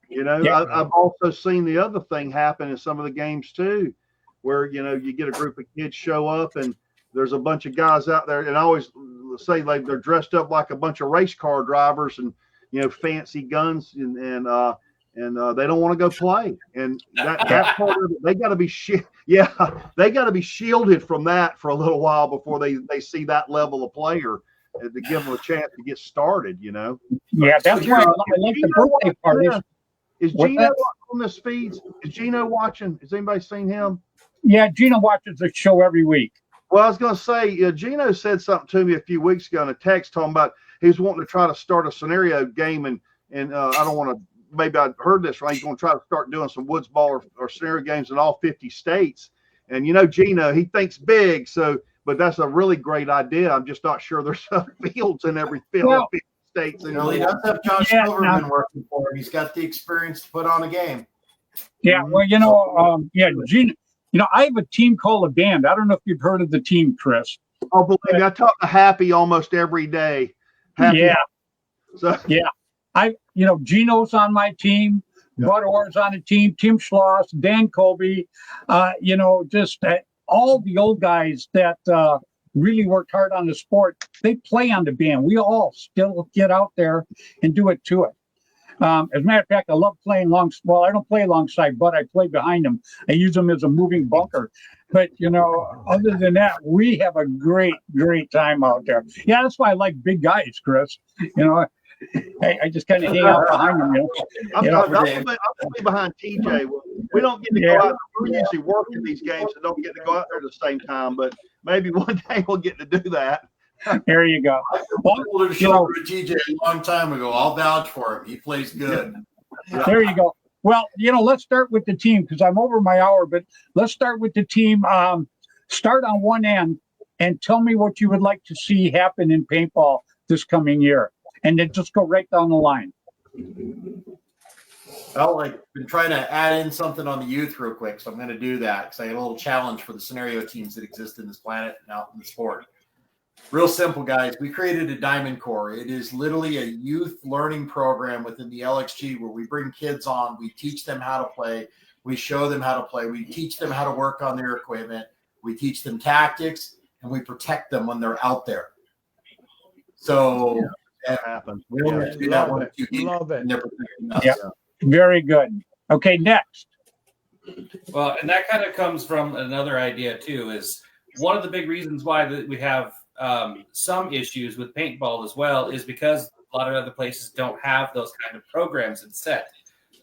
You know, Yeah. I've also seen the other thing happen in some of the games too, where, you know, you get a group of kids show up and there's a bunch of guys out there, and I always say, like, they're dressed up like a bunch of race car drivers and, you know, fancy guns, and they don't want to go play. And that part of it, they got to be they got to be shielded from that for a little while before they see that level of player to give them a chance to get started, you know. Yeah, that's why I like the birthday parties. Is What's Gino that? on this feeds? Is Gino watching? Has anybody seen him? Yeah, Gina watches the show every week. Well, I was going to say, Gino said something to me a few weeks ago in a text talking about he was wanting to try to start a scenario game, and I don't want to, maybe I heard this right. He's going to try to start doing some woods ball or scenario games in all 50 states. And, you know, Gino, he thinks big, but that's a really great idea. I'm just not sure there's fields in every field. Well, 50 states. You know, he does have Josh Silverman working for him. He's got the experience to put on a game. Yeah, well, you know, Gina, you know, I have a team called a band. I don't know if you've heard of the team, Chris. Oh, believe me, I talk to Happy almost every day. Happy. Yeah. So Yeah. You know, Gino's on my team. Yeah. Bud Orr's on the team. Tim Schloss, Dan Colby, you know, just all the old guys that really worked hard on the sport. They play on the band. We all still get out there and do it to it. As a matter of fact, I love playing well, I don't play alongside, but I play behind him. I use him as a moving bunker. But, other than that, we have a great, great time out there. Yeah, that's why I like big guys, Chris. I just kind of hang out behind them. I'm gonna be behind TJ. We don't get to go out. We usually work in these games, so don't get to go out there at the same time. But maybe one day we'll get to do that. There you go. Well, to shoulder to TJ a long time ago. I'll vouch for him. He plays good. There you go. Well, let's start with the team because I'm over my hour, but let's start with the team. Start on one end and tell me what you would like to see happen in paintball this coming year. And then just go right down the line. Well, I've been trying to add in something on the youth real quick, so I'm going to do that because I had a little challenge for the scenario teams that exist in this planet and out in the sport. Real simple, guys. We created a Diamond Core. It is literally a youth learning program within the LXG where we bring kids on. We teach them how to play. We show them how to play. We teach them how to work on their equipment. We teach them tactics, and we protect them when they're out there. So that happens. We don't have to do that one. Love it. Yeah. Very good. Okay, next. Well, and that kind of comes from another idea too. Is one of the big reasons why we have some issues with paintball as well is because a lot of other places don't have those kind of programs and set.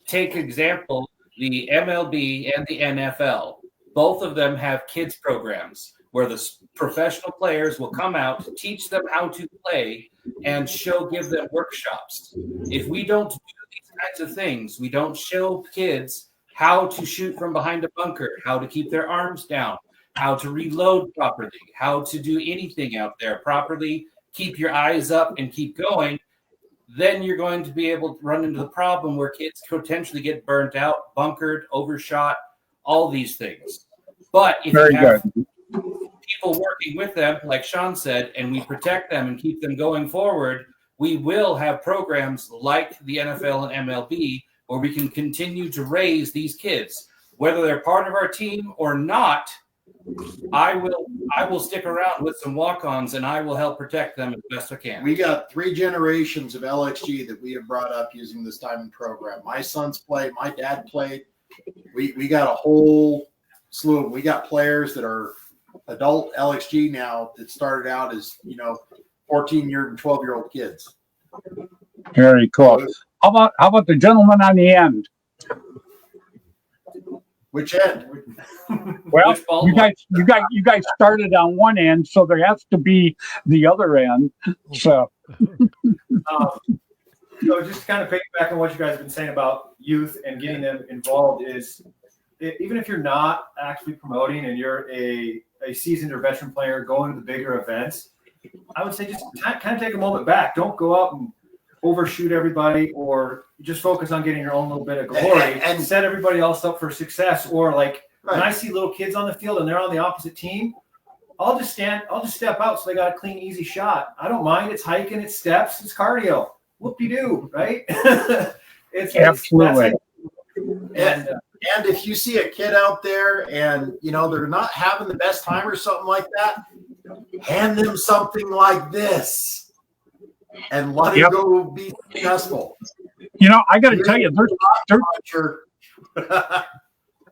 Take example, the MLB and the NFL. Both of them have kids programs where the professional players will come out, teach them how to play, and give them workshops. If we don't do these kinds of things, we don't show kids how to shoot from behind a bunker, how to keep their arms down, how to reload properly, how to do anything out there properly, keep your eyes up and keep going, then you're going to be able to run into the problem where kids potentially get burnt out, bunkered, overshot, all these things. But if you have people working with them, like Sean said, and we protect them and keep them going forward, we will have programs like the NFL and MLB where we can continue to raise these kids. Whether they're part of our team or not, I will stick around with some walk-ons and I will help protect them as best I can. We got 3 generations of LXG that we have brought up using this Diamond program. My sons play, my dad played. We got a whole slew of them. We got players that are adult LXG now that started out as 14-year and 12-year-old kids. Very cool. How about the gentleman on the end? Which end? Well, you guys started on one end, so there has to be the other end. So, just kind of piggyback on what you guys have been saying about youth and getting them involved is, even if you're not actually promoting and you're a seasoned or veteran player going to the bigger events, I would say just kind of take a moment back. Don't go out and overshoot everybody or just focus on getting your own little bit of glory and set everybody else up for success. Or when I see little kids on the field and they're on the opposite team, I'll just step out so they got a clean, easy shot. I don't mind. It's hiking, it's steps, it's cardio. Whoop-de-doo, right? it's absolutely. And if you see a kid out there and they're not having the best time or something like that, hand them something like this and let it go be successful. I got to tell you,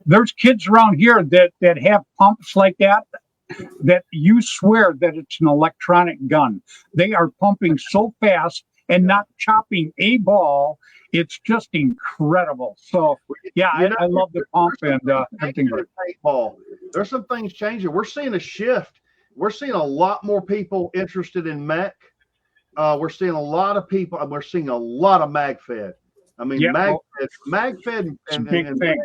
there's kids around here that have pumps like that you swear that it's an electronic gun. They are pumping so fast and not chopping a ball. It's just incredible. So, I love the pump and everything. Paintball. There's some things changing. We're seeing a shift. We're seeing a lot more people interested in mech. We're seeing a lot of people. We're seeing a lot of mag-fed. I mean, mag-fed and the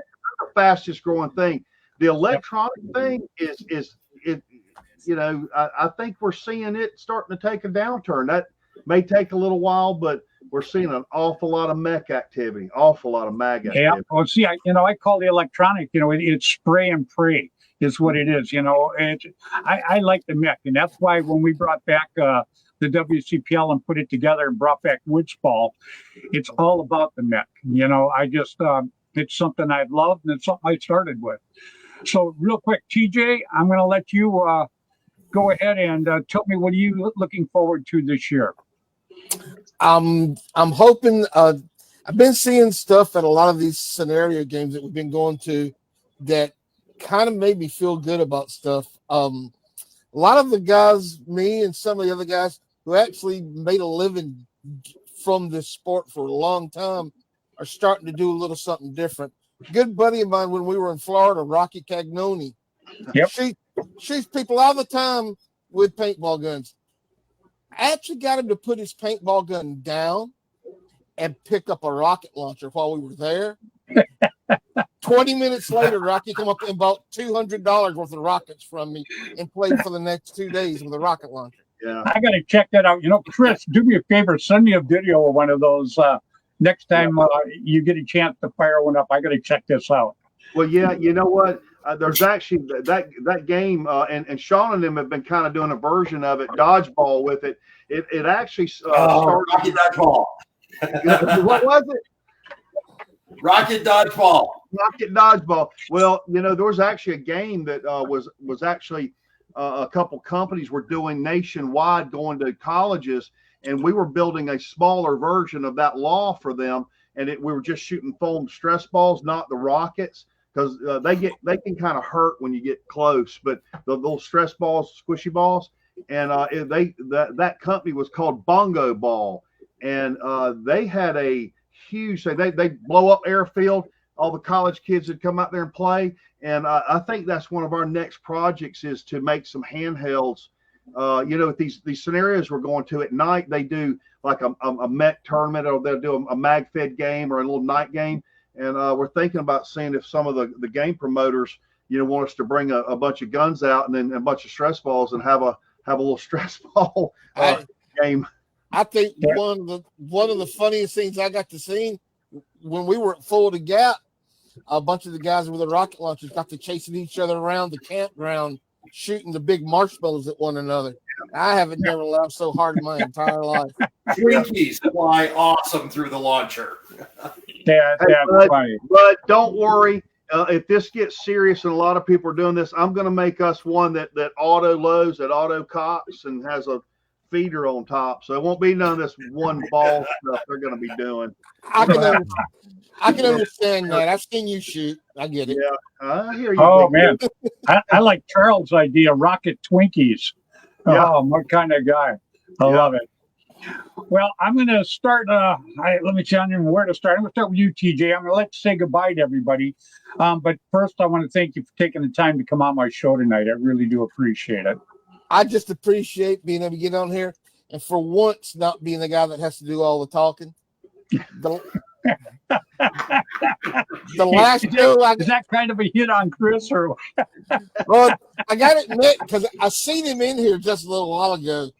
fastest growing thing. The electronic thing is I think we're seeing it starting to take a downturn. That may take a little while, but we're seeing an awful lot of mech activity, awful lot of mag activity. Yeah. Well, see, I call the electronic, it's spray and pray is what it is. I like the mech, and that's why when we brought back the WCPL and put it together and brought back Woodsball, it's all about the mech. I just it's something I've loved and it's something I started with. So real quick, TJ, I'm going to let you go ahead and tell me, what are you looking forward to this year? I'm hoping I've been seeing stuff at a lot of these scenario games that we've been going to that kind of made me feel good about stuff. A lot of the guys, me and some of the other guys who actually made a living from this sport for a long time, are starting to do a little something different. Good buddy of mine when we were in Florida, Rocky Cagnoni. Yep. She shoots people all the time with paintball guns. I actually got him to put his paintball gun down and pick up a rocket launcher while we were there. 20 minutes later, Rocky come up and bought $200 worth of rockets from me and played for the next 2 days with a rocket launcher. Yeah. I got to check that out. Chris, do me a favor. Send me a video of one of those next time you get a chance to fire one up. I got to check this out. Well, yeah, you know what? There's actually that game, and Sean and them have been kind of doing a version of it, dodgeball with it. It actually started. Rocket dodgeball. What was it? Rocket dodgeball. Rocket dodgeball. Well, there was actually a game that was actually a couple companies were doing nationwide, going to colleges, and we were building a smaller version of that law for them. And we were just shooting foam stress balls, not the rockets, because they can kind of hurt when you get close. But the little stress balls, squishy balls, and that company was called Bongo Ball, and they had a huge thing. They blow up airfield. All the college kids would come out there and play. And I think that's one of our next projects is to make some handhelds. These scenarios we're going to at night, they do like a mech tournament, or they'll do a mag-fed game or a little night game. And we're thinking about seeing if some of the game promoters, want us to bring a bunch of guns out and then a bunch of stress balls and have a little stress ball game. I think one of the funniest things I got to see when we were at Fulda Gap, a bunch of the guys with the rocket launchers got to chasing each other around the campground, shooting the big marshmallows at one another. I haven't never laughed so hard in my entire life. Twinkies fly awesome through the launcher. Yeah, Hey, funny. But don't worry. If this gets serious and a lot of people are doing this, I'm going to make us one that auto loads, that auto cocks, and has a feeder on top. So it won't be none of this one ball stuff they're going to be doing. I can understand that. I've seen you shoot. I get it. Yeah, I hear you. Oh, man. I like Charles' idea, rocket Twinkies. Yeah. Oh, what kind of guy. I love it. Well, I'm going to start. Let me tell you where to start. I'm going to start with you, TJ. I'm going to let you say goodbye to everybody. But first, I want to thank you for taking the time to come on my show tonight. I really do appreciate it. I just appreciate being able to get on here and for once not being the guy that has to do all the talking. The last show, is that kind of a hit on Chris, or? Well, I got to admit, because I seen him in here just a little while ago.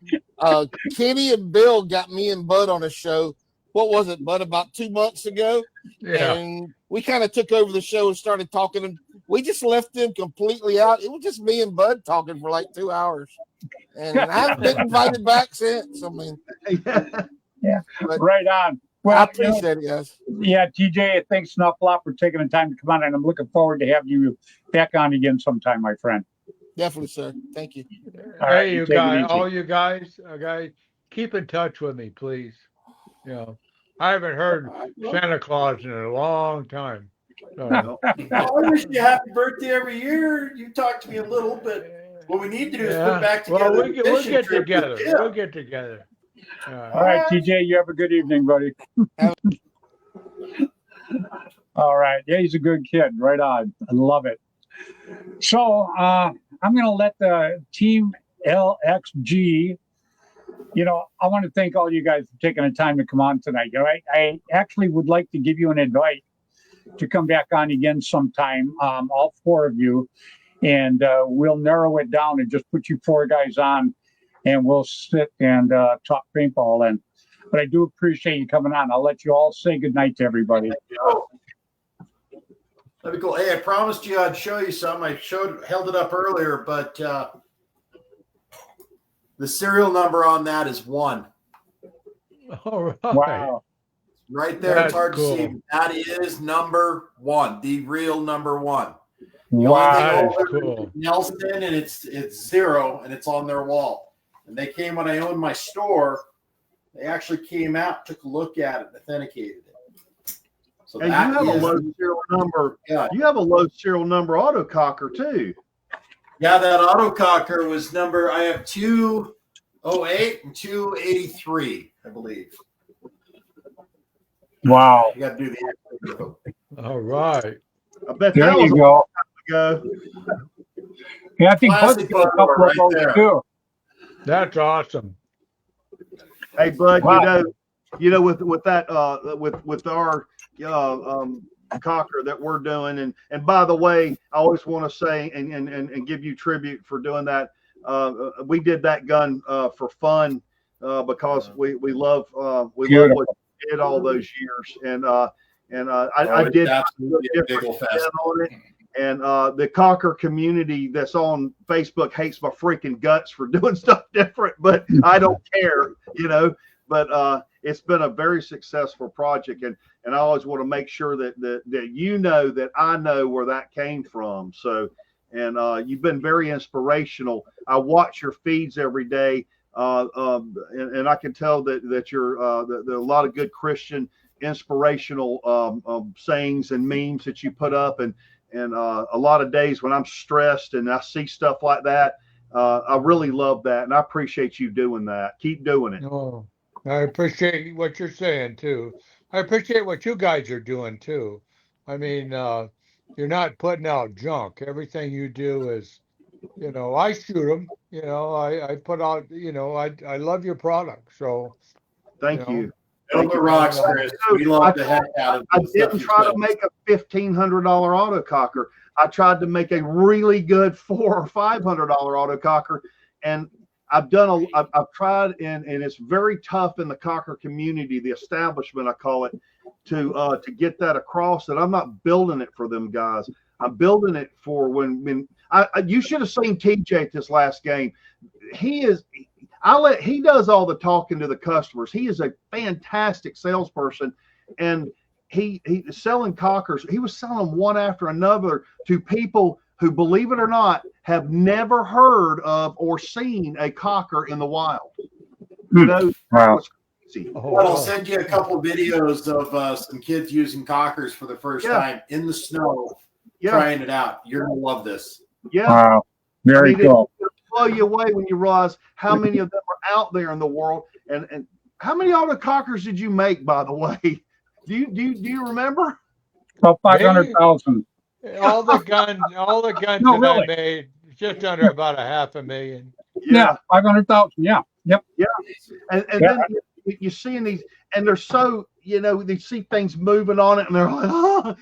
Kenny and Bill got me and Bud on a show. What was it, Bud? About 2 months ago, and we kind of took over the show and started talking. And we just left them completely out. It was just me and Bud talking for like 2 hours, and I haven't been invited back since. I mean, yeah, right on. Well, I appreciate it, guys. Yeah, TJ, thanks an awful lot for taking the time to come on, and I'm looking forward to having you back on again sometime, my friend. Definitely, sir. Thank you. Hey, you guys, all you guys, keep in touch with me, please. I haven't heard Santa Claus in a long time. So. I wish you happy birthday every year. You talk to me a little, but what we need to do is put back together. Well, we'll get together. We'll get together. All right, TJ, you have a good evening, buddy. All right. Yeah, he's a good kid. Right on. I love it. So I'm going to let the team LXG, I want to thank all you guys for taking the time to come on tonight. All right. I actually would like to give you an invite to come back on again sometime, all four of you, and we'll narrow it down and just put you four guys on, and we'll sit and talk paintball. But I do appreciate you coming on. I'll let you all say goodnight to everybody. That'd be cool. Hey, I promised you I'd show you something. I held it up earlier, but the serial number on that is 1. All right. Wow. Right there. That's it's hard cool. to see. That is number 1, the real number 1. Wow. That is cool. Nelson, and it's 0, and it's on their wall. And they came when I owned my store. They actually came out, took a look at it, and authenticated it. So And you that have a is- low serial number. Yeah. You have a low serial number autococker too. Yeah, that autococker was number. I have 208 and 283, I believe. Wow. You got to do the. All right. I bet There that was you a go. long time ago. Yeah, I think Classic Bud's got a couple right of those there. too. That's awesome. Hey, Bud, Wow. with that with our cocker that we're doing, and by the way, I always want to say and give you tribute for doing that. We did that gun for fun because we love what you did all those years, and I did absolutely a Biggle spin fest. on it. And the cocker community that's on Facebook hates my freaking guts for doing stuff different, but I don't care, But it's been a very successful project, and I always want to make sure that that I know where that came from. So, and you've been very inspirational. I watch your feeds every day, and I can tell that you're there are a lot of good Christian inspirational sayings and memes that you put up, and a lot of days when I'm stressed and I see stuff like that, I really love that, and I appreciate you doing that. Keep doing it. Oh, I appreciate what you're saying too. I appreciate what you guys are doing too. I mean, you're not putting out junk. Everything you do is, I shoot them. I put out. I love your product. So, Thank you. Elmer rocks, Chris. We love the heck out of I the didn't stuff try you to make a $1,500 autococker. I tried to make a really good $400 or $500 autococker, and I've tried, and it's very tough in the cocker community, the establishment I call it, to get that across. That I'm not building it for them guys. I'm building it for when you should have seen TJ at this last game. He does all the talking to the customers. He is a fantastic salesperson, and he's selling cockers. He was selling them one after another to people who, believe it or not, have never heard of or seen a cocker in the wild. Wow. I'll send you a couple of videos of some kids using cockers for the first time in the snow, trying it out. You're gonna love this. Yeah. Wow. Very cool. It'll blow you away when you realize how many of them are out there in the world. And how many autocockers did you make, by the way? Do you remember? About 500,000. all the guns No, that really. I made, just under about $500,000. Yeah, 500,000. Yeah. Yep. Yeah. And then you see in these, and they're so, they see things moving on it, and they're like,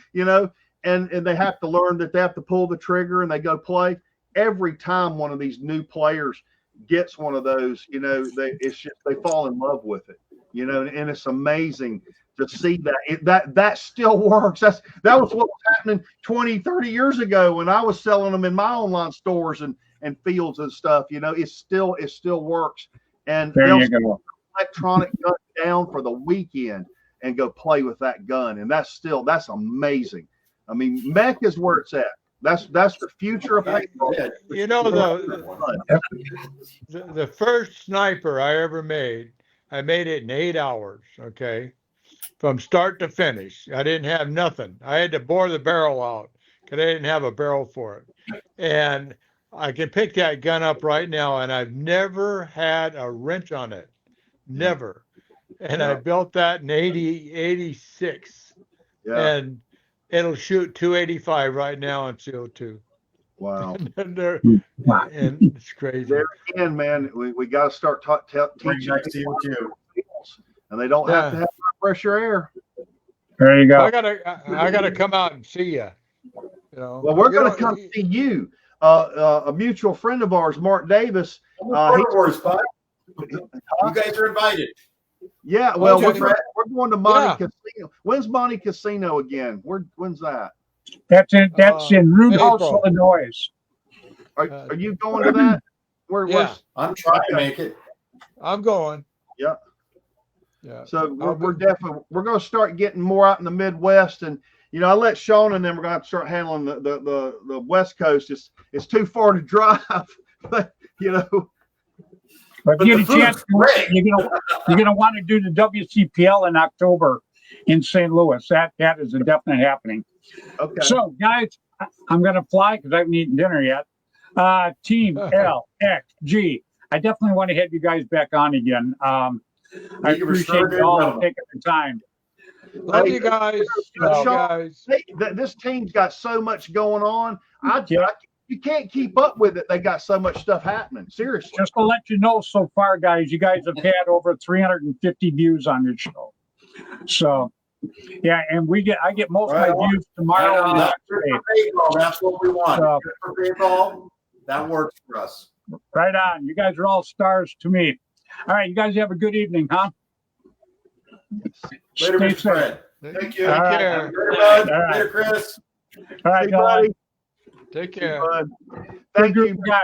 and they have to learn that they have to pull the trigger and they go play. Every time one of these new players gets one of those, they fall in love with it, and it's amazing to see that still works. That was what was happening 20, 30 years ago when I was selling them in my online stores and fields and stuff. It still works. And There they'll you go. electronic gun down for the weekend and go play with that gun. And that's amazing. I mean, mech is where it's at. That's the future of paintball. The first sniper I ever made, I made it in 8 hours, okay, from start to finish. I didn't have nothing. I had to bore the barrel out because I didn't have a barrel for it. And I can pick that gun up right now, and I've never had a wrench on it. Never. And I built that in 86. Yeah. And it'll shoot 285 right now on CO2. Wow. And it's crazy. There again, man, we got to start teaching people, and they don't have to have pressure air. There you go. I gotta come out and see you. Well, we're going to come see you. A mutual friend of ours, Mark Davis. You guys are invited. Yeah, well, we're going to Monte Casino. When's Monte Casino again? When's that? That's in Rudolph, Illinois. Are you going to that? I'm trying to make it. I'm going. Yeah. Yeah. So we're definitely going to start getting more out in the Midwest, and I let Sean and them. We're going to have to start handling the West Coast. It's too far to drive, but But if you get a chance, you're gonna want to do the WCPL in October in St. Louis. That is a definite happening. Okay. So, guys, I'm going to fly because I haven't eaten dinner yet. Team LXG. I definitely want to have you guys back on again. I appreciate you all taking the time. Love you guys. Love you guys. This team's got so much going on. You can't keep up with it. They got so much stuff happening. Seriously. Just to let you know, so far, guys, you guys have had over 350 views on this show. So, yeah, and I get most of my views tomorrow. That's what we want. For paintball, that works for us. Right on. You guys are all stars to me. All right, you guys have a good evening, huh? Later, Stay Mr. safe. Fred. Thank you. All right. Later, bud. Later, Chris. All right, buddy. Take care. Thank you, guys.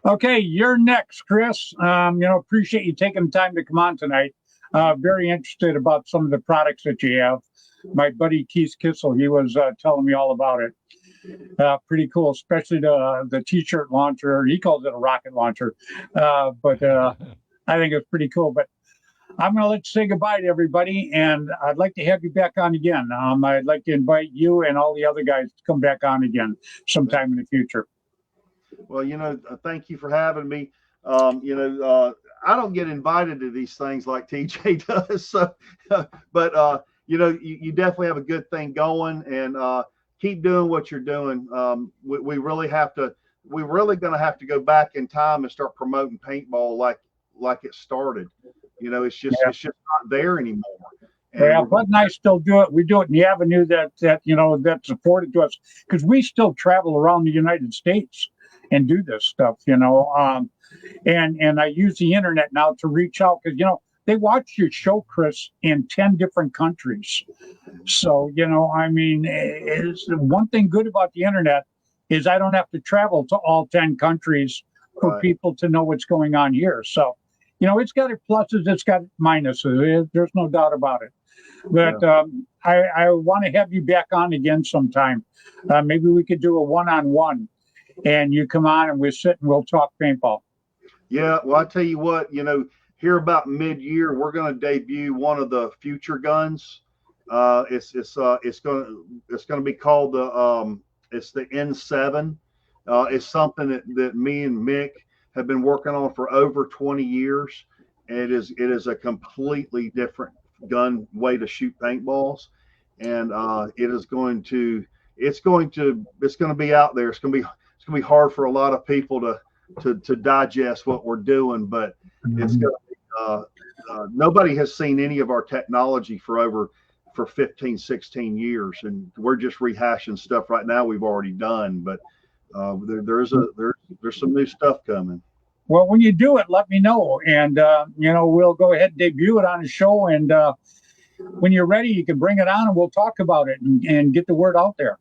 Okay, you're next, Chris. Appreciate you taking the time to come on tonight. Very interested about some of the products that you have. My buddy Keith Kissel, he was telling me all about it. Pretty cool, especially the t-shirt launcher. He calls it a rocket launcher, but I think it's pretty cool. But I'm going to let you say goodbye to everybody, and I'd like to have you back on again. I'd like to invite you and all the other guys to come back on again sometime in the future. Well, thank you for having me. I don't get invited to these things like TJ does. So, but you definitely have a good thing going, and keep doing what you're doing. We really have to. We're really going to have to go back in time and start promoting paintball like it started. It's just not there anymore. And Bud and I still do it. We do it in the avenue that's afforded to us, because we still travel around the United States and do this stuff. And I use the internet now to reach out, because they watch your show, Chris, in 10 different countries. So it's one thing good about the internet is I don't have to travel to all 10 countries for people to know what's going on here. So. It's got its pluses, it's got its minuses. There's no doubt about it. But I want to have you back on again sometime. Maybe we could do a one-on-one, and you come on and we sit and we'll talk paintball. Yeah, well, I tell you what, here about mid-year, we're going to debut one of the future guns. It's going to be called the N7. It's something that me and Mick have been working on for over 20 years. It is a completely different gun way to shoot paintballs, and it's going to be out there. It's going to be hard for a lot of people to digest what we're doing, but it's going to be, nobody has seen any of our technology for 15, 16 years, and we're just rehashing stuff right now we've already done, but there's some new stuff coming. Well, when you do it, let me know, and we'll go ahead and debut it on the show. And when you're ready, you can bring it on, and we'll talk about it and get the word out there.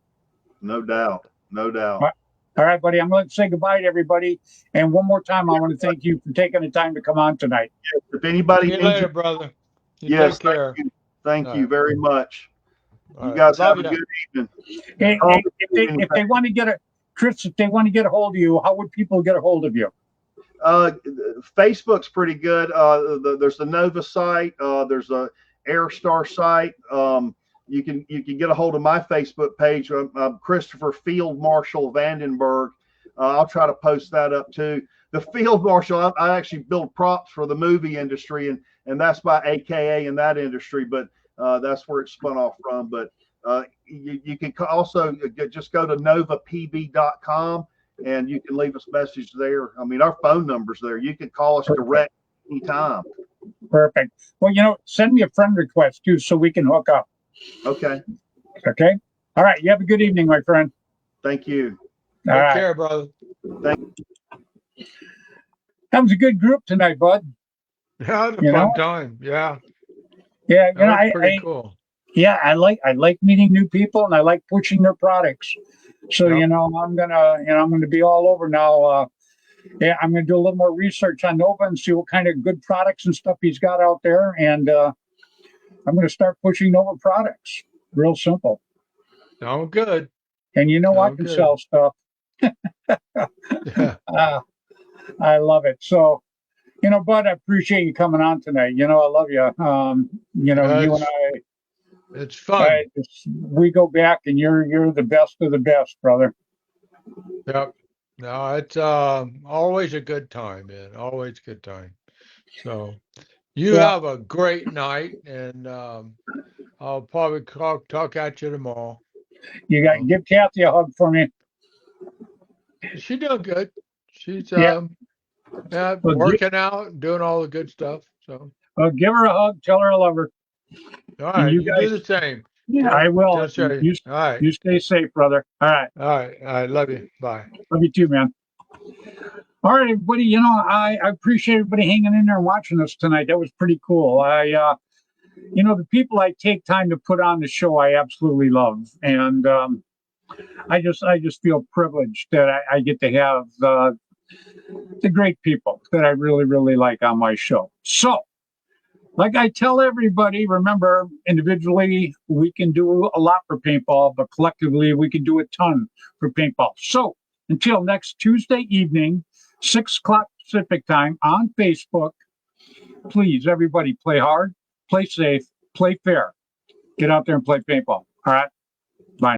No doubt. All right, buddy. I'm going to say goodbye to everybody, and one more time, I want to thank you for taking the time to come on tonight. If anybody needs you, brother. Yes, take care. Thank you very much. You guys have a good evening. If they want to get a hold of you, how would people get a hold of you? Facebook's pretty good. There's the Nova site. There's a Airstar site. You can get a hold of my Facebook page. I'm Christopher Field Marshal Vandenberg. I'll try to post that up too. The Field Marshal, I actually build props for the movie industry, and that's my AKA in that industry. But that's where it spun off from. But you can also just go to novapb.com. And you can leave us message there. I mean, our phone number's there. You can call us direct anytime. Perfect. Well, send me a friend request too, so we can hook up. Okay. Okay. All right. You have a good evening, my friend. Thank you. Take care, brother. Thank you. That was a good group tonight, bud. Yeah, I had a fun time. Yeah. Yeah. Pretty cool. Yeah, I like meeting new people, and I like pushing their products. So I'm gonna be all over now. I'm gonna do a little more research on Nova and see what kind of good products and stuff he's got out there, and I'm gonna start pushing Nova products. Real simple. Sound good. And I can sell stuff. I love it. So, Bud, I appreciate you coming on tonight. I love you. You and I. It's fun. We go back, and you're the best of the best, brother. Yep. No, it's always a good time, man. Always a good time. So you have a great night, and I'll probably talk at you tomorrow. You got to give Kathy a hug for me. She's doing good. She's working out, doing all the good stuff. So give her a hug. Tell her I love her. all right, you do the same. Yeah, I will. Just say, all right. You stay safe, brother. All right. All right. I love you. Bye. Love you too, man. All right, everybody. You know, I appreciate everybody hanging in there and watching us tonight. That was pretty cool. The people I take time to put on the show, I absolutely love, and I just feel privileged that I get to have the great people that I really, really like on my show. So, like I tell everybody, remember, individually, we can do a lot for paintball, but collectively, we can do a ton for paintball. So, until next Tuesday evening, 6 o'clock Pacific time on Facebook, please, everybody, play hard, play safe, play fair. Get out there and play paintball. All right? Bye.